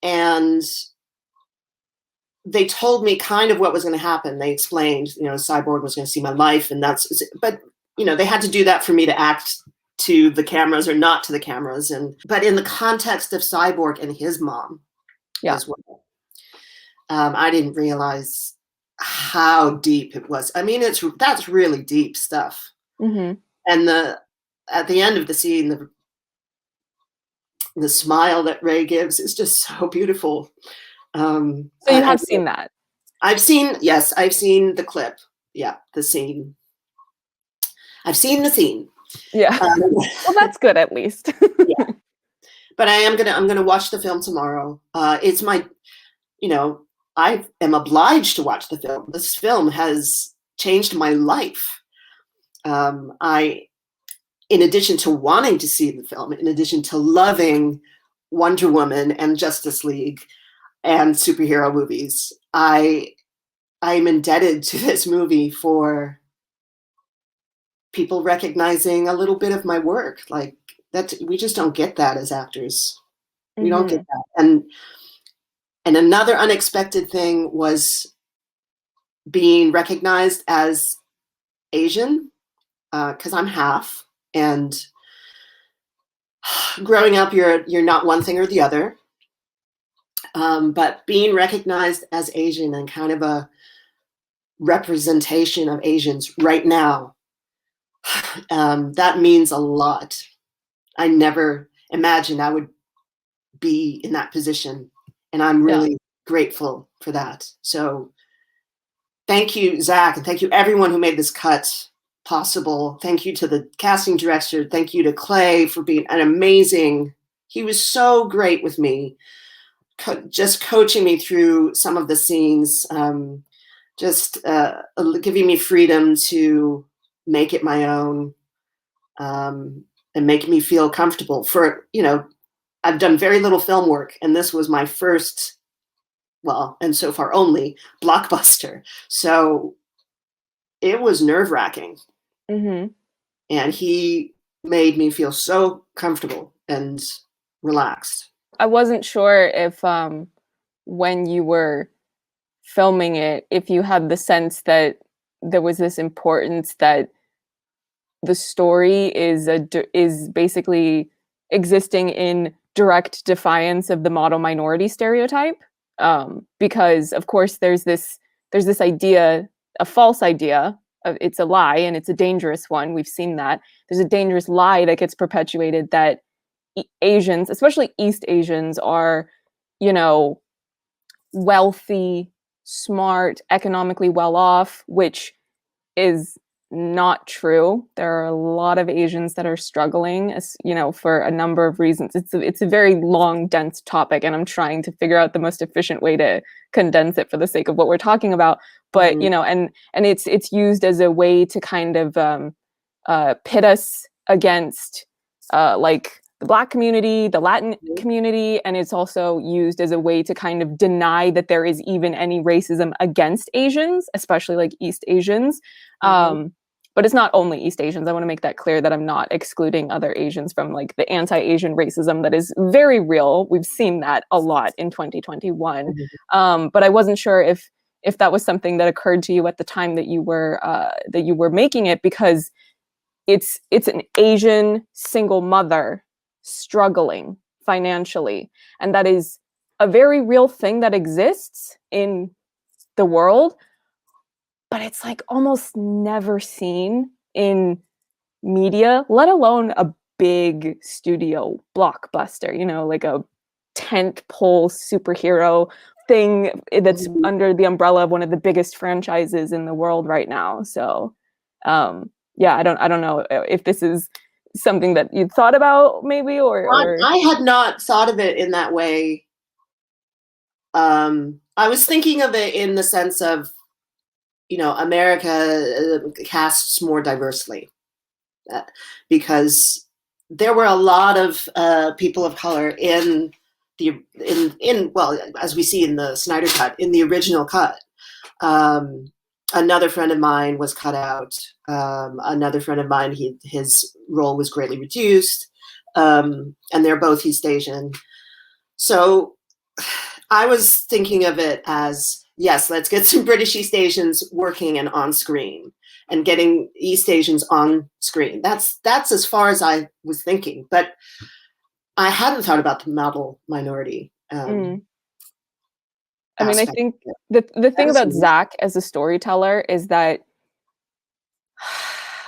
And they told me kind of what was going to happen. They explained, you know, Cyborg was going to see my life, and but you know, they had to do that for me to act to the cameras or not to the cameras. But in the context of Cyborg and his mom as well, I didn't realize how deep it was. I mean, that's really deep stuff. And at the end of the scene, the smile that Ray gives is just so beautiful. So you have seen that? I've seen the clip. Yeah, the scene. I've seen the scene. Yeah. Well, that's good at least. Yeah. But I'm gonna watch the film tomorrow. It's my, you know, I am obliged to watch the film. This film has changed my life. In addition to wanting to see the film, in addition to loving Wonder Woman and Justice League and superhero movies, I'm indebted to this movie for people recognizing a little bit of my work. Like that, we just don't get that as actors. We don't get that. And another unexpected thing was being recognized as Asian, because I'm half, and growing up, you're not one thing or the other. But being recognized as Asian and kind of a representation of Asians right now, that means a lot. I never imagined I would be in that position, and I'm really grateful for that. So thank you, Zack, and thank you everyone who made this cut possible. Thank you to the casting director. Thank you to Clay for being he was so great with me. just coaching me through some of the scenes, just giving me freedom to make it my own, and making me feel comfortable. For, I've done very little film work, and this was my first, well, and so far only, blockbuster. So it was nerve-wracking. Mm-hmm. And he made me feel so comfortable and relaxed. I wasn't sure if when you were filming it, if you had the sense that there was this importance that the story is basically existing in direct defiance of the model minority stereotype, because of course there's this idea, a false idea. It's a lie, and it's a dangerous one. We've seen that. There's a dangerous lie that gets perpetuated that Asians, especially East Asians, are, wealthy, smart, economically well off, which is not true. There are a lot of Asians that are struggling, for a number of reasons. It's a very long, dense topic, and I'm trying to figure out the most efficient way to condense it for the sake of what we're talking about. But and it's used as a way to kind of pit us against like the Black community, the Latin community, and it's also used as a way to kind of deny that there is even any racism against Asians, especially like East Asians. But it's not only East Asians. I want to make that clear, that I'm not excluding other Asians from like the anti-Asian racism that is very real. We've seen that a lot in 2021. But I wasn't sure if that was something that occurred to you at the time that you were making it, because it's an Asian single mother struggling financially, and that is a very real thing that exists in the world, but it's like almost never seen in media, let alone a big studio blockbuster, like a tent pole superhero thing that's under the umbrella of one of the biggest franchises in the world right now. So yeah, I don't know if this is something that you thought about maybe, or I had not thought of it in that way. I was thinking of it in the sense of, America casts more diversely, because there were a lot of people of color in well, as we see in the Snyder cut, in the original cut. Another friend of mine was cut out. Another friend of mine, his role was greatly reduced, and they're both East Asian. So I was thinking of it as, yes, let's get some British East Asians working and on screen, and getting East Asians on screen. That's as far as I was thinking, but I hadn't thought about the model minority. I mean, I think the thing about Zack as a storyteller is that,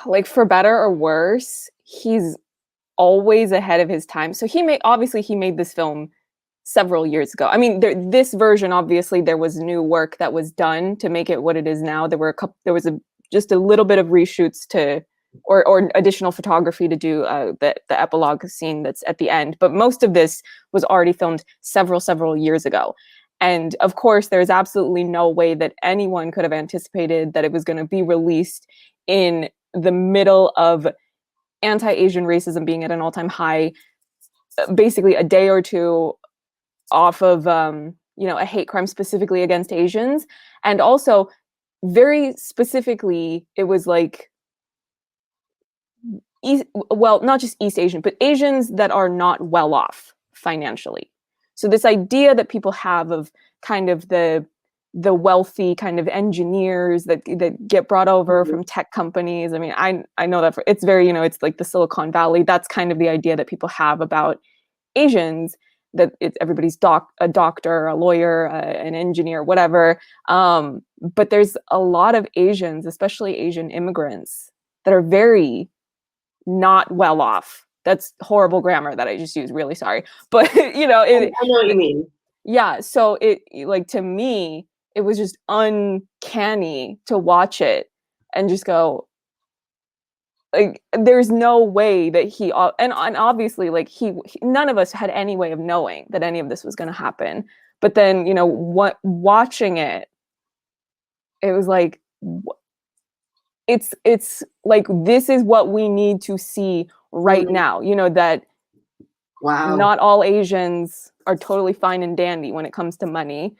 like, for better or worse, he's always ahead of his time. So he made this film several years ago. I mean, this version, obviously, there was new work that was done to make it what it is now. There was just a little bit of reshoots or additional photography to do the epilogue scene that's at the end. But most of this was already filmed several years ago. And of course, there's absolutely no way that anyone could have anticipated that it was going to be released in the middle of anti-Asian racism being at an all-time high, basically a day or two off of a hate crime specifically against Asians. And also, very specifically, it was like not just East Asian, but Asians that are not well off financially. So this idea that people have of kind of the wealthy kind of engineers that get brought over from tech companies. I mean, I know that it's very, it's like the Silicon Valley. That's kind of the idea that people have about Asians, that everybody's a doctor, a lawyer, an engineer, whatever. But there's a lot of Asians, especially Asian immigrants, that are very not well off. That's horrible grammar that I just used. Really sorry. But, I know what you mean. Yeah. So to me, it was just uncanny to watch it and just go, like there's no way that and obviously like none of us had any way of knowing that any of this was going to happen. But then, you know, watching it, it was like, it's like, this is what we need to see right now, you know, that not all Asians are totally fine and dandy when it comes to money,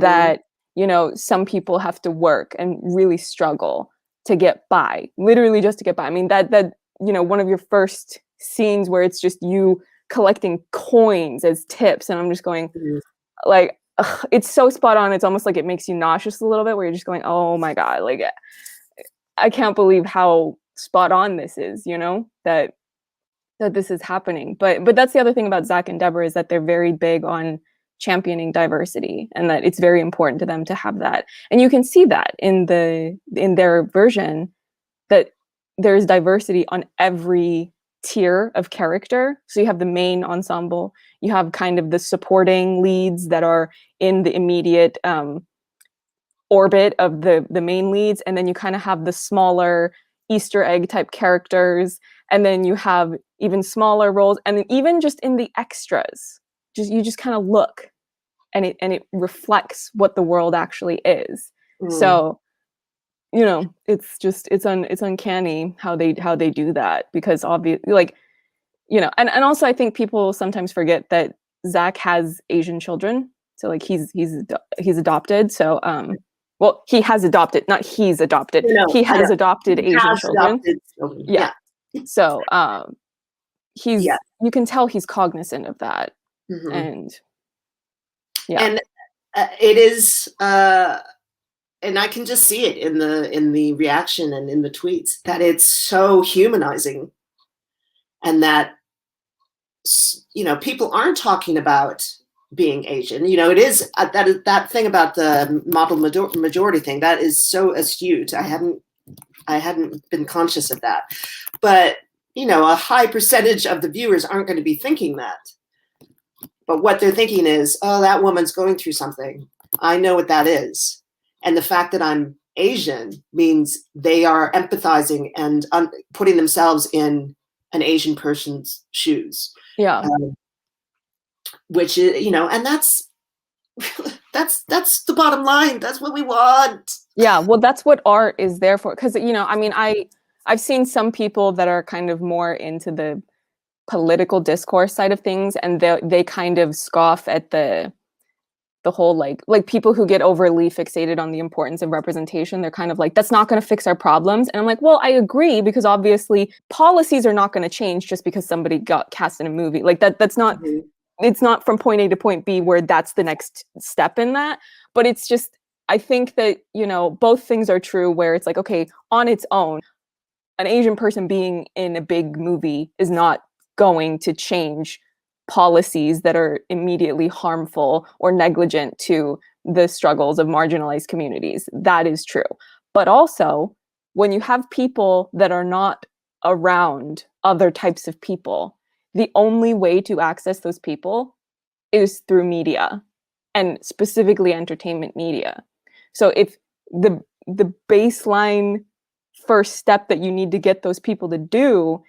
that, you know, some people have to work and really struggle to get by, literally just to get by. I mean, that you know, one of your first scenes where it's just you collecting coins as tips, and I'm just going, like, ugh, it's so spot on. It's almost like it makes you nauseous a little bit, where you're just going, oh my God, like, I can't believe how spot on this is, you know, that this is happening. But that's the other thing about Zack and Deborah, is that they're very big on championing diversity, and that it's very important to them to have that. And you can see that in their version, that there's diversity on every tier of character. So you have the main ensemble, you have kind of the supporting leads that are in the immediate orbit of the main leads, and then you kind of have the smaller Easter egg type characters, and then you have even smaller roles, and then even just in the extras, you just kind of look, and it reflects what the world actually is. So, you know, it's uncanny how they do that, because obviously, like, you know, and also I think people sometimes forget that Zack has Asian children, so like he's adopted. So well, he has adopted, not he's adopted. No, he has adopted Asian children. Yeah. So you can tell he's cognizant of that. And and it is and I can just see it in the reaction and in the tweets, that it's so humanizing, and that, you know, people aren't talking about being Asian. You know, it is that thing about the model majority thing, that is so astute. I hadn't been conscious of that. But, you know, a high percentage of the viewers aren't going to be thinking that. But what they're thinking is, oh, that woman's going through something. I know what that is. And the fact that I'm Asian means they are empathizing and putting themselves in an Asian person's shoes. Yeah. Which is, you know, and that's the bottom line. That's what we want. Yeah, well, that's what art is there for. Because, you know, I mean, I've seen some people that are kind of more into the political discourse side of things, and they kind of scoff at the whole like people who get overly fixated on the importance of representation. They're kind of like, that's not going to fix our problems. And I'm like, well, I agree, because obviously policies are not going to change just because somebody got cast in a movie. Like that's not, it's not from point A to point B where that's the next step in that. But it's just, I think that, you know, both things are true, where it's like, okay, on its own, an Asian person being in a big movie is not going to change policies that are immediately harmful or negligent to the struggles of marginalized communities. That is true. But also, when you have people that are not around other types of people, the only way to access those people is through media, and specifically entertainment media. So if the baseline first step that you need to get those people to do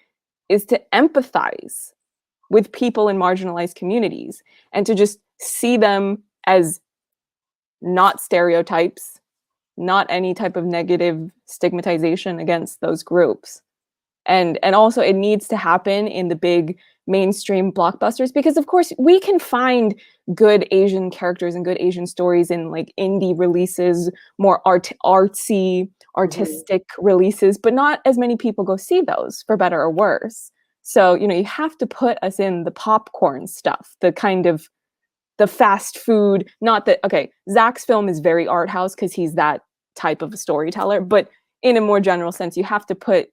is to empathize with people in marginalized communities, and to just see them as not stereotypes, not any type of negative stigmatization against those groups. And also it needs to happen in the big mainstream blockbusters, because of course we can find good Asian characters and good Asian stories in like indie releases, more artsy, artistic releases, but not as many people go see those, for better or worse. So, you know, you have to put us in the popcorn stuff, the kind of the fast food, not that, okay, Zack's film is very art house because he's that type of a storyteller, but in a more general sense, you have to put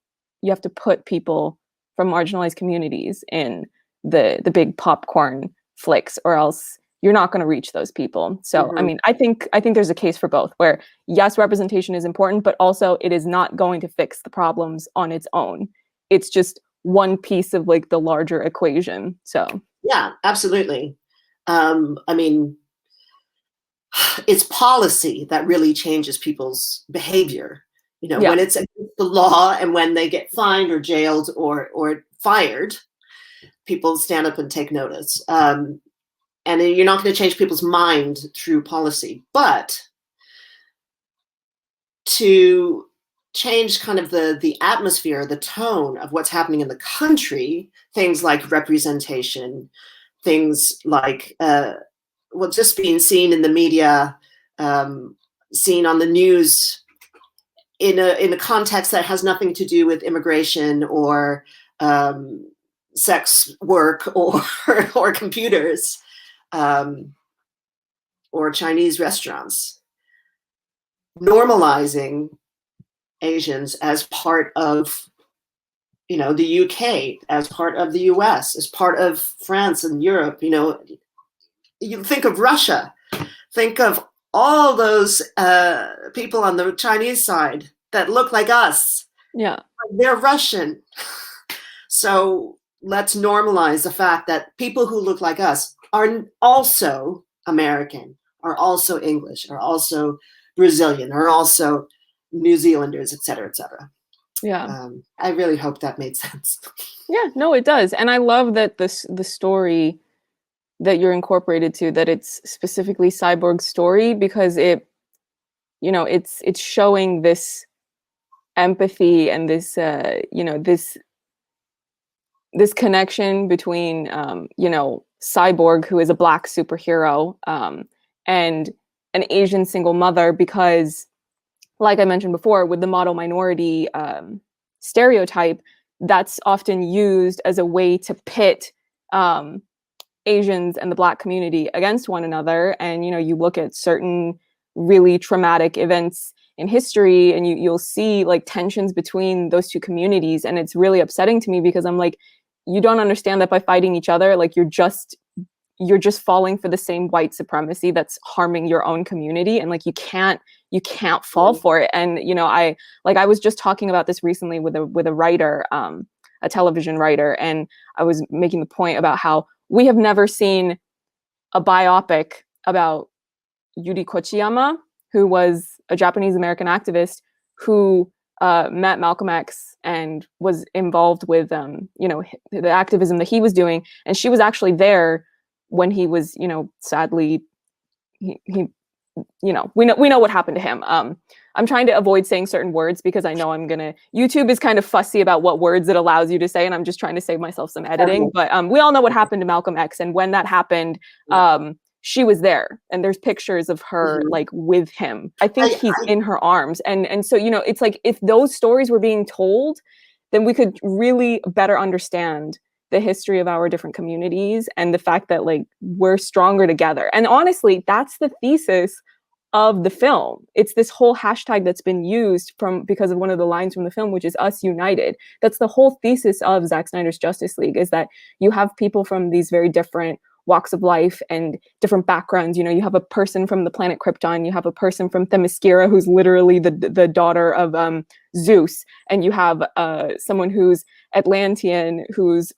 people from marginalized communities in the big popcorn flicks, or else you're not going to reach those people. So, I mean, I think there's a case for both, where yes, representation is important, but also it is not going to fix the problems on its own. It's just one piece of like the larger equation. So yeah, absolutely. I mean, it's policy that really changes people's behavior. You know, when it's the law, and when they get fined or jailed or fired, people stand up and take notice. And you're not going to change people's mind through policy, but to change kind of the atmosphere, the tone of what's happening in the country, things like representation, things like just being seen in the media, seen on the news in a context that has nothing to do with immigration or sex work or computers or Chinese restaurants. Normalizing Asians as part of, the UK, as part of the US, as part of France and Europe. You think of Russia, think of all those people on the Chinese side that look like us. Yeah. They're Russian. So let's normalize the fact that people who look like us are also American, are also English, are also Brazilian, are also New Zealanders, et cetera, et cetera. Yeah. I really hope that made sense. Yeah, no, it does. And I love that the story that you're incorporated to, that it's specifically Cyborg's story, because it, it's showing this empathy and this, this connection between, Cyborg, who is a Black superhero, and an Asian single mother, because, like I mentioned before, with the model minority stereotype, that's often used as a way to pit Asians and the Black community against one another. And, you look at certain really traumatic events in history, and you'll see like tensions between those two communities. And it's really upsetting to me, because I'm like, you don't understand that by fighting each other, like you're just falling for the same white supremacy that's harming your own community. And like, you can't fall for it. And, I was just talking about this recently with a writer, a television writer. And I was making the point about how we have never seen a biopic about Yuri Kochiyama, who was a Japanese American activist who met Malcolm X and was involved with, the activism that he was doing. And she was actually there when he was, sadly, he we know what happened to him. I'm trying to avoid saying certain words because I know YouTube is kind of fussy about what words it allows you to say, and I'm just trying to save myself some editing. But we all know what happened to Malcolm X, and when that happened, she was there, and there's pictures of her like with him. I think he's in her arms, and so it's like, if those stories were being told, then we could really better understand the history of our different communities and the fact that like we're stronger together. And honestly, that's the thesis of the film. It's this whole hashtag that's been used because of one of the lines from the film, which is "Us United." That's the whole thesis of Zack Snyder's Justice League, is that you have people from these very different walks of life and different backgrounds. You have a person from the planet Krypton, you have a person from Themyscira, who's literally the daughter of Zeus, and you have someone who's Atlantean, who's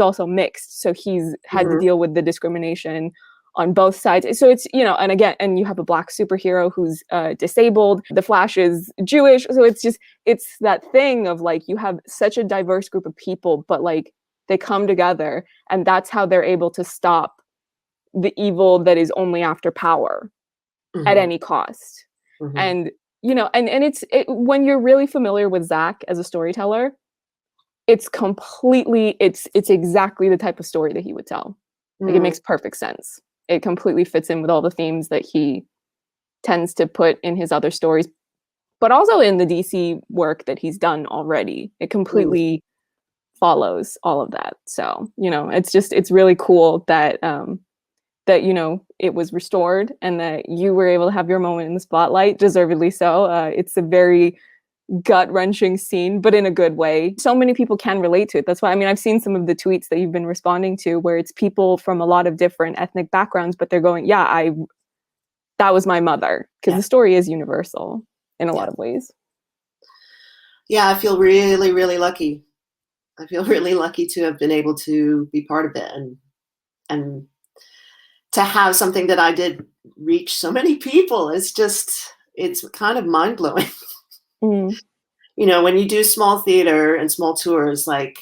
also mixed, so he's had to deal with the discrimination on both sides. So it's, and you have a Black superhero who's disabled. The Flash is Jewish, so it's that thing of like, you have such a diverse group of people, but like they come together, and that's how they're able to stop the evil that is only after power at any cost. And and when you're really familiar with Zack as a storyteller, it's exactly the type of story that he would tell. Like, it makes perfect sense. It completely fits in with all the themes that he tends to put in his other stories, but also in the DC work that he's done already. It completely follows all of that. So, it's really cool that it was restored and that you were able to have your moment in the spotlight, deservedly so. It's a very gut-wrenching scene, but in a good way. So many people can relate to it. That's why, I've seen some of the tweets that you've been responding to where it's people from a lot of different ethnic backgrounds, but they're going, that was my mother, because the story is universal in a lot of ways. Yeah, I feel really, really lucky. I feel really lucky to have been able to be part of it and to have something that I did reach so many people. It's kind of mind-blowing. you know, when you do small theater and small tours, like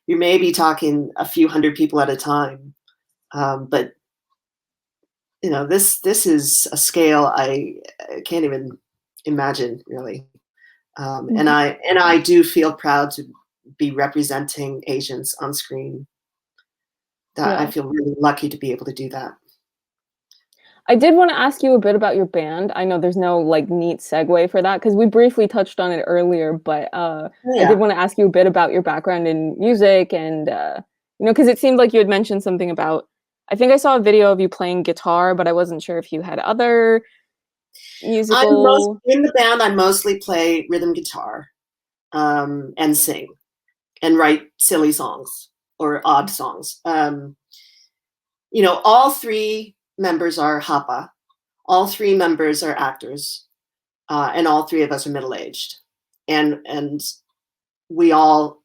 you may be talking a few hundred people at a time. But you know, this is a scale I can't even imagine really. And I do feel proud to be representing Asians on screen. That I Yeah. feel really lucky to be able to do that. I did want to ask you a bit about your band. I know there's no like neat segue for that because we briefly touched on it earlier, but I did Yeah. want to ask you a bit about your background in music and you know, because it seemed like you had mentioned something about, I think I saw a video of you playing guitar, but I wasn't sure if you had other musical. In the band. I mostly play rhythm guitar and sing and write silly songs or odd songs. You know, all three members are Hapa. All three members are actors, and all three of us are middle aged, and we all,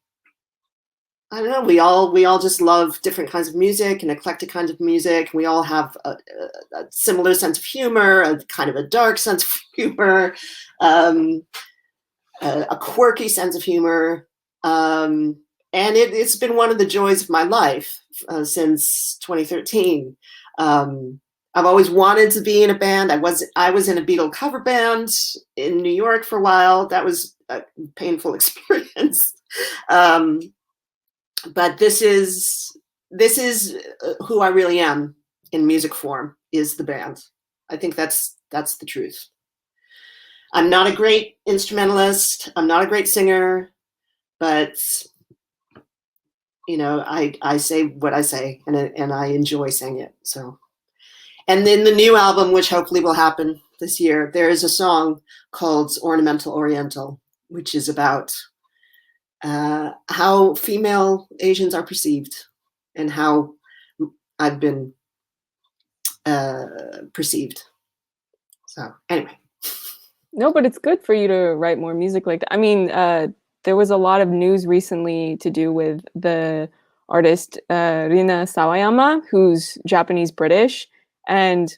I don't know, we all just love different kinds of music and eclectic kinds of music. We all have a similar sense of humor, a kind of a dark sense of humor, a quirky sense of humor. And it's been one of the joys of my life since 2013. I've always wanted to be in a band. I was in a Beatle cover band in New York for a while. That was a painful experience. But this is who I really am in music form, is the band. I think that's the truth. I'm not a great instrumentalist. I'm not a great singer, but you know, I say what I say, and I enjoy saying it. So, and then the new album, which hopefully will happen this year, there is a song called Ornamental Oriental, which is about how female Asians are perceived and how I've been perceived. So anyway. No, but it's good for you to write more music like that. I mean, there was a lot of news recently to do with the artist Rina Sawayama, who's Japanese British, and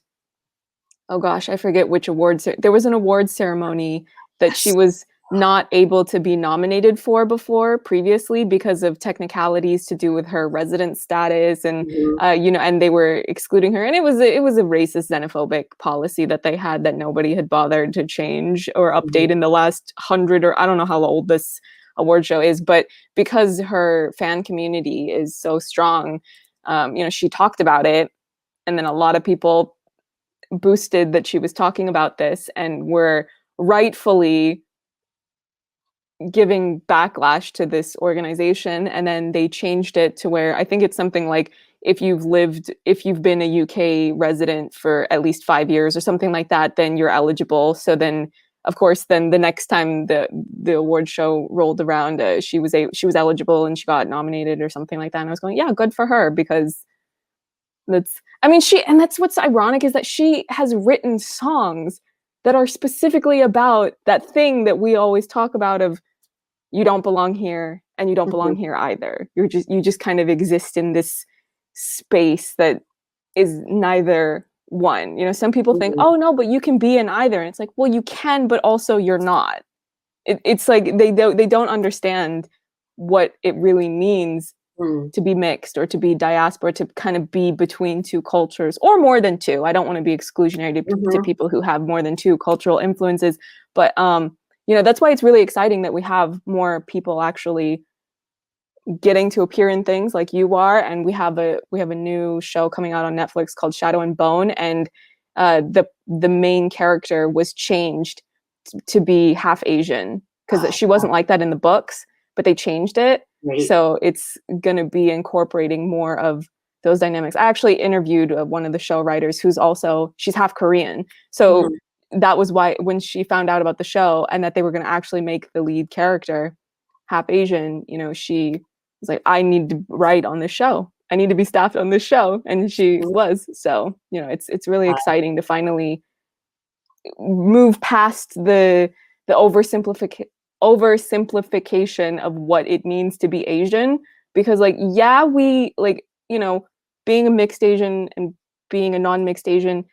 oh gosh, I forget which awards. There was an award ceremony that she was not able to be nominated for before previously because of technicalities to do with her resident status, and you know, and they were excluding her, and it was a racist, xenophobic policy that they had that nobody had bothered to change or update in the last 100, or I don't know how old this award show is, but because her fan community is so strong, you know, she talked about it, and then a lot of people boosted that she was talking about this and were rightfully giving backlash to this organization. And then they changed it to where I think it's something like if you've been a UK resident for at least 5 years or something like that, then you're eligible. So then of course then the next time the award show rolled around, she was eligible and she got nominated or something like that, and I was going, yeah, good for her, because that's what's ironic, is that she has written songs that are specifically about that thing that we always talk about of you don't belong here and you don't belong here either. You just kind of exist in this space that is neither one. You know, some people think, oh no, but you can be in either. And it's like, well, you can, but also you're not. It's like they don't understand what it really means to be mixed or to be diaspora, to kind of be between two cultures or more than two. I don't want to be exclusionary to people who have more than two cultural influences, but you know, that's why it's really exciting that we have more people actually getting to appear in things like you are. And we have a new show coming out on Netflix called Shadow and Bone, and the main character was changed to be half Asian because she wasn't like that in the books, but they changed it. Right. So it's going to be incorporating more of those dynamics. I actually interviewed one of the show writers she's half Korean. So that was why when she found out about the show and that they were going to actually make the lead character half Asian, you know, she was like, I need to write on this show. I need to be staffed on this show. And she was. So, you know, it's really exciting to finally move past the oversimplification of what it means to be Asian, because like, yeah, we like, you know, being a mixed Asian and being a non-mixed Asian,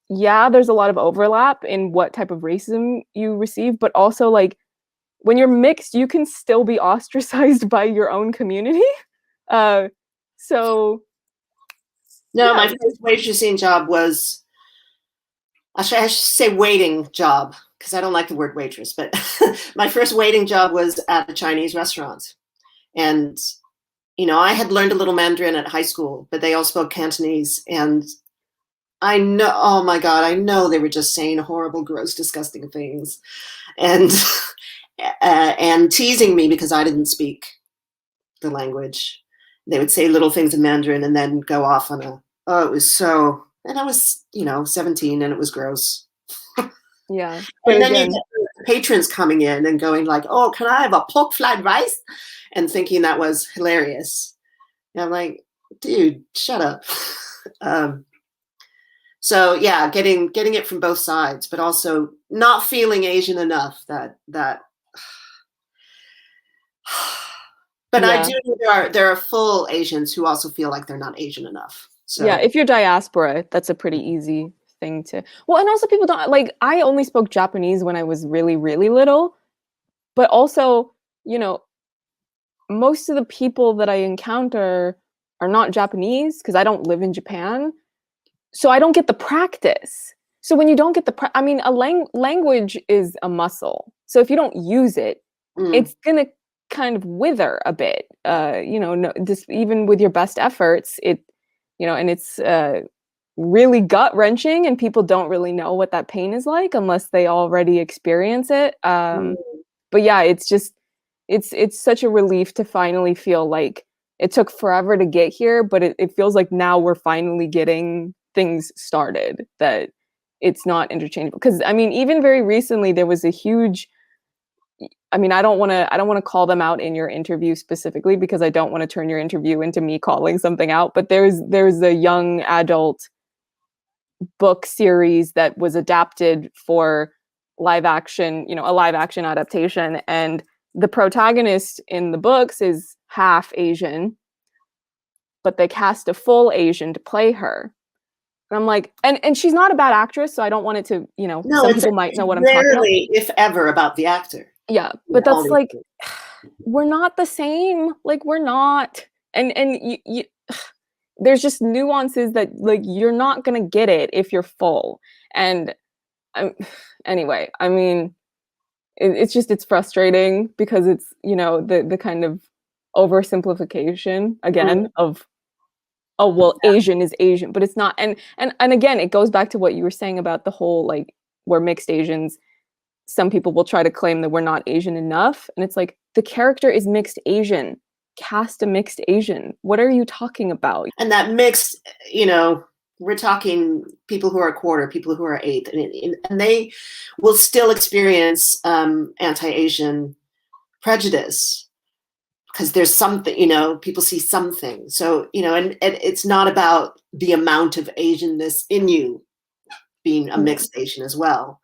yeah, there's a lot of overlap in what type of racism you receive, but also like when you're mixed, you can still be ostracized by your own community. So no, my first waitressing job was, I should say waiting job, because I don't like the word waitress, but my first waiting job was at a Chinese restaurant. And, you know, I had learned a little Mandarin at high school, but they all spoke Cantonese. And I know, oh my God, I know they were just saying horrible, gross, disgusting things. And, and teasing me because I didn't speak the language. They would say little things in Mandarin and then go off on a, oh, it was so, and I was, you know, 17 and it was gross. yeah. But and then again, you get patrons coming in and going like, oh, can I have a pork fried rice? And thinking that was hilarious. And I'm like, dude, shut up. So yeah, getting it from both sides, but also not feeling Asian enough that but yeah. I do think there are full Asians who also feel like they're not Asian enough. So yeah, if you're diaspora, that's a pretty easy thing to. Well, and also people don't like. I only spoke Japanese when I was really, really little, but also, you know, most of the people that I encounter are not Japanese because I don't live in Japan, so I don't get the practice. So when you don't get the, I mean, a language is a muscle. So if you don't use it, it's gonna kind of wither a bit. You know, no, this even with your best efforts, it, you know, and it's really gut wrenching, and people don't really know what that pain is like unless they already experience it. But yeah, it's just, it's such a relief to finally feel like it took forever to get here, but it feels like now we're finally getting things started, that it's not interchangeable. Because I mean, even very recently, there was a huge, I mean, I don't want to call them out in your interview specifically because I don't want to turn your interview into me calling something out. But there's a young adult book series that was adapted for live action, you know, a live action adaptation, and the protagonist in the books is half Asian, but they cast a full Asian to play her. And I'm like, and she's not a bad actress, so I don't want it to, you know, some people might know what I'm talking about. Rarely, if ever, about the actor. Yeah, but that's like, we're not the same. Like, we're not. And you there's just nuances that like you're not gonna get it if you're full. And anyway, I mean, it's frustrating because it's, you know, the kind of oversimplification again of, oh well, Asian is Asian, but it's not. And again, it goes back to what you were saying about the whole, like, we're mixed Asians. Some people will try to claim that we're not Asian enough, and it's like, the character is mixed Asian. Cast a mixed Asian. What are you talking about? And that mixed, you know, we're talking people who are a quarter, people who are eighth, and they will still experience anti-Asian prejudice because there's something, you know, people see something. So, you know, and it's not about the amount of Asianness in you being a mixed Asian as well.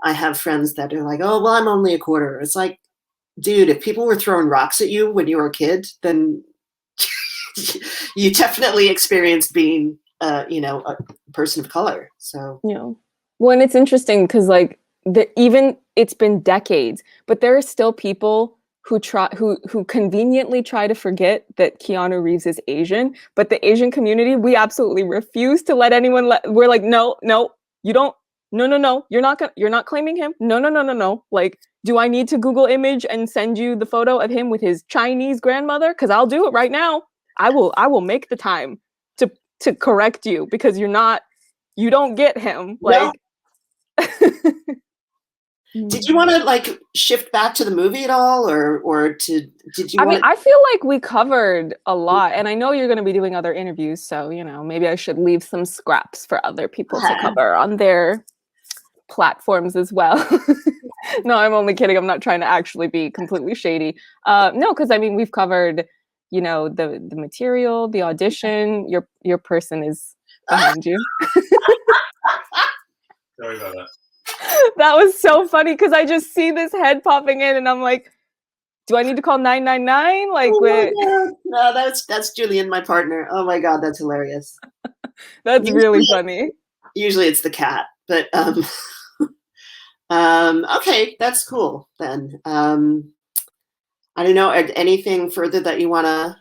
I have friends that are like, oh, well, I'm only a quarter. It's like, dude, if people were throwing rocks at you when you were a kid, then you definitely experienced being, you know, a person of color. So yeah, well, and it's interesting because like even it's been decades, but there are still people who conveniently try to forget that Keanu Reeves is Asian. But the Asian community, we absolutely refuse to let anyone. We're like, no, you don't. No, you're not claiming him. No. Like, do I need to Google image and send you the photo of him with his Chinese grandmother? Because I'll do it right now. I will make the time to correct you because you don't get him. Like, did you want to like shift back to the movie at all, or did you? I mean, I feel like we covered a lot, and I know you're going to be doing other interviews, so you know, maybe I should leave some scraps for other people to cover on their platforms as well. No, I'm only kidding. I'm not trying to actually be completely shady. No, because I mean, we've covered, you know, the material, the audition. Your person is behind you. Sorry about that. That was so funny because I just see this head popping in, and I'm like, do I need to call 999? Like, no, that's Julian, my partner. Oh my God, that's hilarious. That's really funny. Usually it's the cat, but Okay, that's cool then. I don't know, anything further that you want to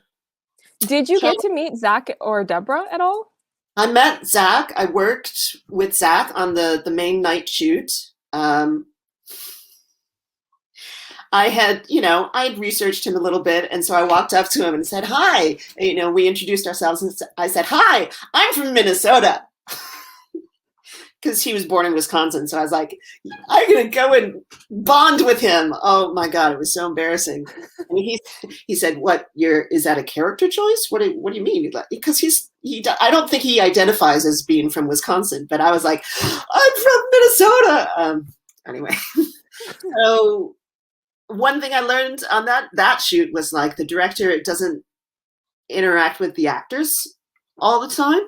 Did you show? get to meet Zach or Deborah at all? I met Zach. I worked with Zach on the main night shoot. I had, I had researched him a little bit, and so I walked up to him and said, "Hi." And, we introduced ourselves, and I said, "Hi, I'm from Minnesota," because he was born in Wisconsin. So I was like, "I'm gonna go and bond with him." Oh my god, it was so embarrassing. And he said, "What? Is that a character choice? What do you mean?" Because I don't think he identifies as being from Wisconsin, but I was like, "I'm from Minnesota." Anyway, so one thing I learned on that shoot was like the director doesn't interact with the actors all the time.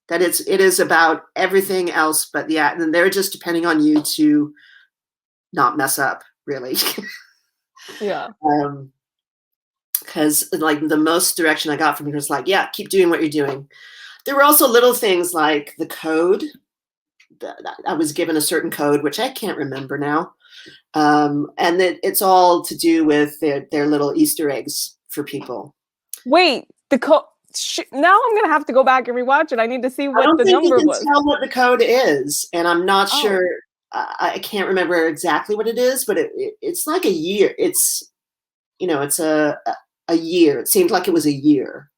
That it is about everything else but the act, and they're just depending on you to not mess up, really. Yeah. Because like the most direction I got from him was like, yeah, keep doing what you're doing. There were also little things like the code. I was given a certain code, which I can't remember now. And it's all to do with their little Easter eggs for people. Wait, the code. Now I'm gonna have to go back and rewatch it. I need to see what the number was. I don't think you can tell what the code is, and I'm not sure. I can't remember exactly what it is, but it's like a year. It's it's a year. It seemed like it was a year.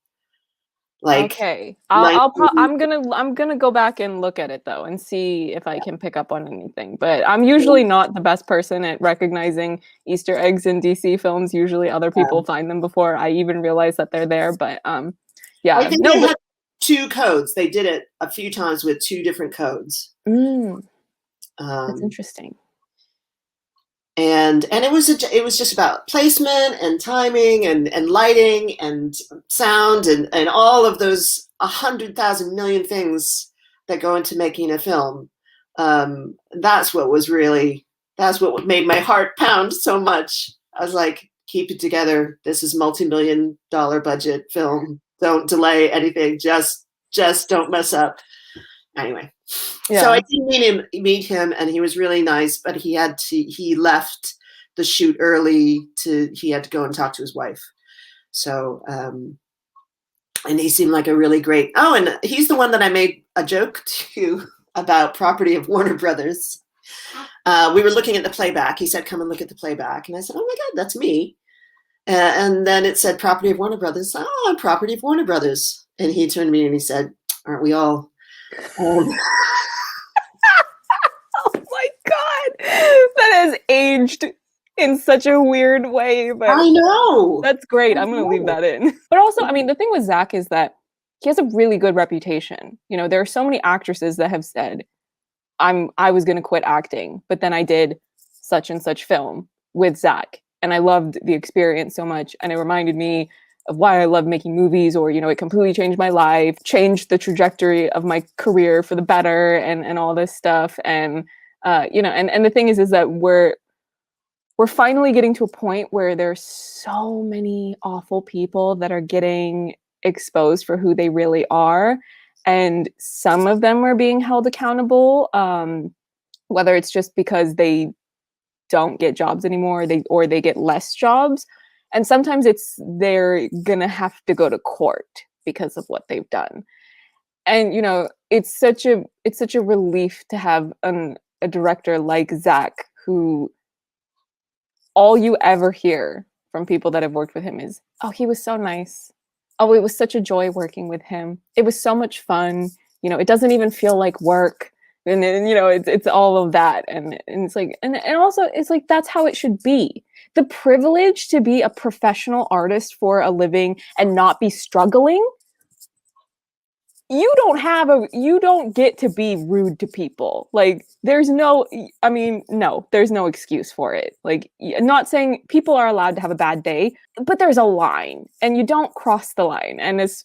Like okay, I'm gonna go back and look at it though and see if I can pick up on anything. But I'm usually not the best person at recognizing Easter eggs in DC films. Usually other people find them before I even realize that they're there. But yeah, I think they had 2 codes. They did it a few times with 2 different codes. That's interesting. And it was just about placement and timing and lighting and sound and all of those 100,000 million things that go into making a film. That's what made my heart pound so much. I was like, keep it together. This is multi-million-dollar budget film. Don't delay anything. Just don't mess up. Anyway. Yeah. So I did meet him, and he was really nice, but he left the shoot early he had to go and talk to his wife. So, and he seemed like a really great, and he's the one that I made a joke to about property of Warner Brothers. We were looking at the playback. He said, "Come and look at the playback." And I said, "Oh my God, that's me." And then it said property of Warner Brothers. "Oh, I'm property of Warner Brothers." And he turned to me and he said, "Aren't we all?" Oh my God, that has aged in such a weird way. But I know. That's great. I'm going to leave that in. But also, I mean, the thing with Zach is that he has a really good reputation. There are so many actresses that have said, I was going to quit acting, but then I did such and such film with Zach. And I loved the experience so much. And it reminded me of why I love making movies, or, it completely changed my life, changed the trajectory of my career for the better, and all this stuff. And, and the thing is that we're finally getting to a point where there's so many awful people that are getting exposed for who they really are. And some of them are being held accountable, whether it's just because they don't get jobs anymore, or they get less jobs. And sometimes they're going to have to go to court because of what they've done. And, it's such a relief to have a director like Zach, who all you ever hear from people that have worked with him is, "Oh, he was so nice. Oh, it was such a joy working with him. It was so much fun. It doesn't even feel like work." And then, it's all of that. And it's like, and also it's like, that's how it should be. The privilege to be a professional artist for a living and not be struggling. You don't get to be rude to people. Like, there's no excuse for it. Like, I'm not saying people are allowed to have a bad day, but there's a line, and you don't cross the line. And it's,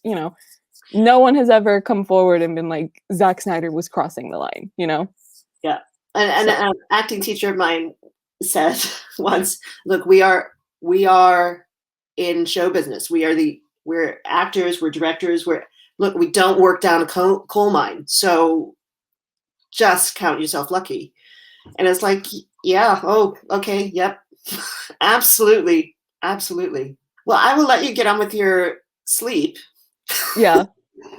no one has ever come forward and been like, Zack Snyder was crossing the line, Yeah. And an acting teacher of mine said once, "Look, we are in show business. We're actors, we're directors, look, we don't work down a coal mine. So just count yourself lucky." And it's like, Yeah. Oh, okay. Yep. Absolutely. Absolutely. Well, I will let you get on with your sleep. Yeah.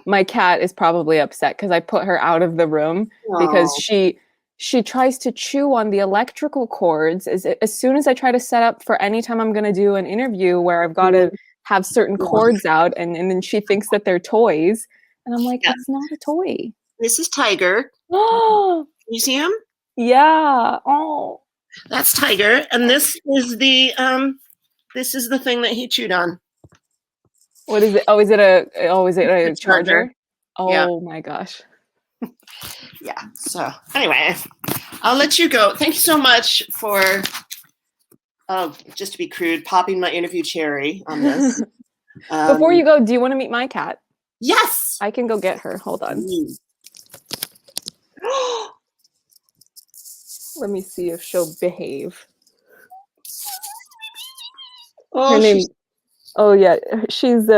My cat is probably upset because I put her out of the room because Oh, she tries to chew on the electrical cords as soon as I try to set up for any time I'm going to do an interview where I've got to have certain yeah. cords out, and then she thinks that they're toys, and I'm like, Yeah. it's not a toy. This is Tiger. Oh, You see him? yeah. Oh, That's Tiger, and this is the thing that he chewed on. what is it? Oh, is it The a charger. charger? Yeah. Oh my gosh. Yeah. So anyway, I'll let you go. Thank you so much for just to be crude, popping my interview cherry on this. Before you go, do you want to meet my cat? Yes. I can go get her. Hold on. Let me see if she'll behave. Her Oh, name. Oh yeah, she's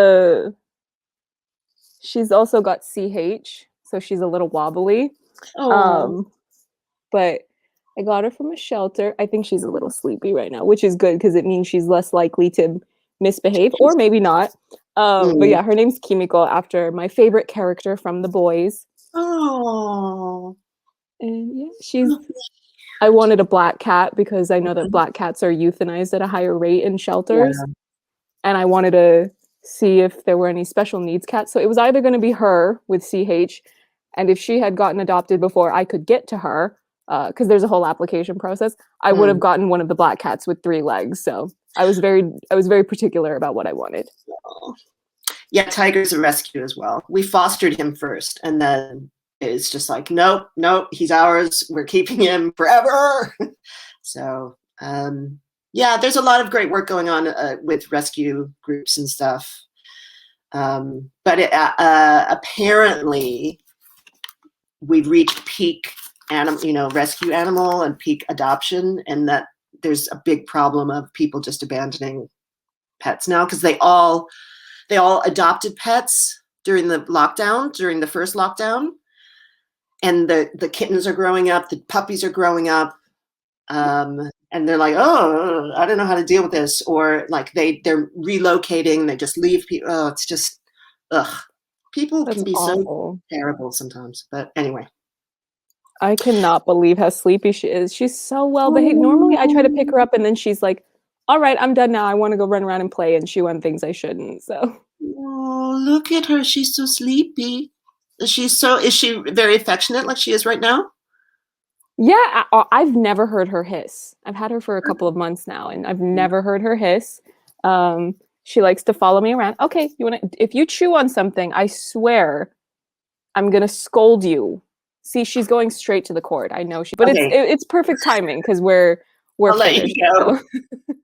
also got CH, so she's a little wobbly. oh. Um, but I got her from a shelter. I think she's a little sleepy right now, which is good because it means she's less likely to misbehave, or maybe not. But yeah, her name's Kimiko, after my favorite character from The Boys. Oh. And yeah, I wanted a black cat because I know that black cats are euthanized at a higher rate in shelters. Yeah. And I wanted to see if there were any special needs cats. So it was either going to be her with CH, and if she had gotten adopted before I could get to her, because there's a whole application process, I would have gotten one of the black cats with 3 legs. So I was very particular about what I wanted. Yeah, Tiger's a rescue as well. We fostered him first, and then it's just like, nope, nope, he's ours. We're keeping him forever. So, yeah, there's a lot of great work going on with rescue groups and stuff. But apparently, we've reached peak rescue animal and peak adoption, and that there's a big problem of people just abandoning pets now because they all adopted pets during the first lockdown, and the kittens are growing up, the puppies are growing up, and they're like, oh, I don't know how to deal with this, or like they're relocating, they just leave people. Oh, it's just, ugh. People That's can be awful. so terrible sometimes. But anyway. I cannot believe how sleepy she is. She's so well behaved. Normally, I try to pick her up, and then she's like, "All right, I'm done now. I want to go run around and play," and chew on things I shouldn't. So, Oh, look at her. She's so sleepy. Is she very affectionate like she is right now? yeah, I've never heard her hiss. I've had her for a couple of months now, and I've never heard her hiss. She likes to follow me around. Okay, if you chew on something, I swear I'm gonna scold you. See, she's going straight to the cord. I know but Okay. it's perfect timing because we're I'll let you finished. go. So.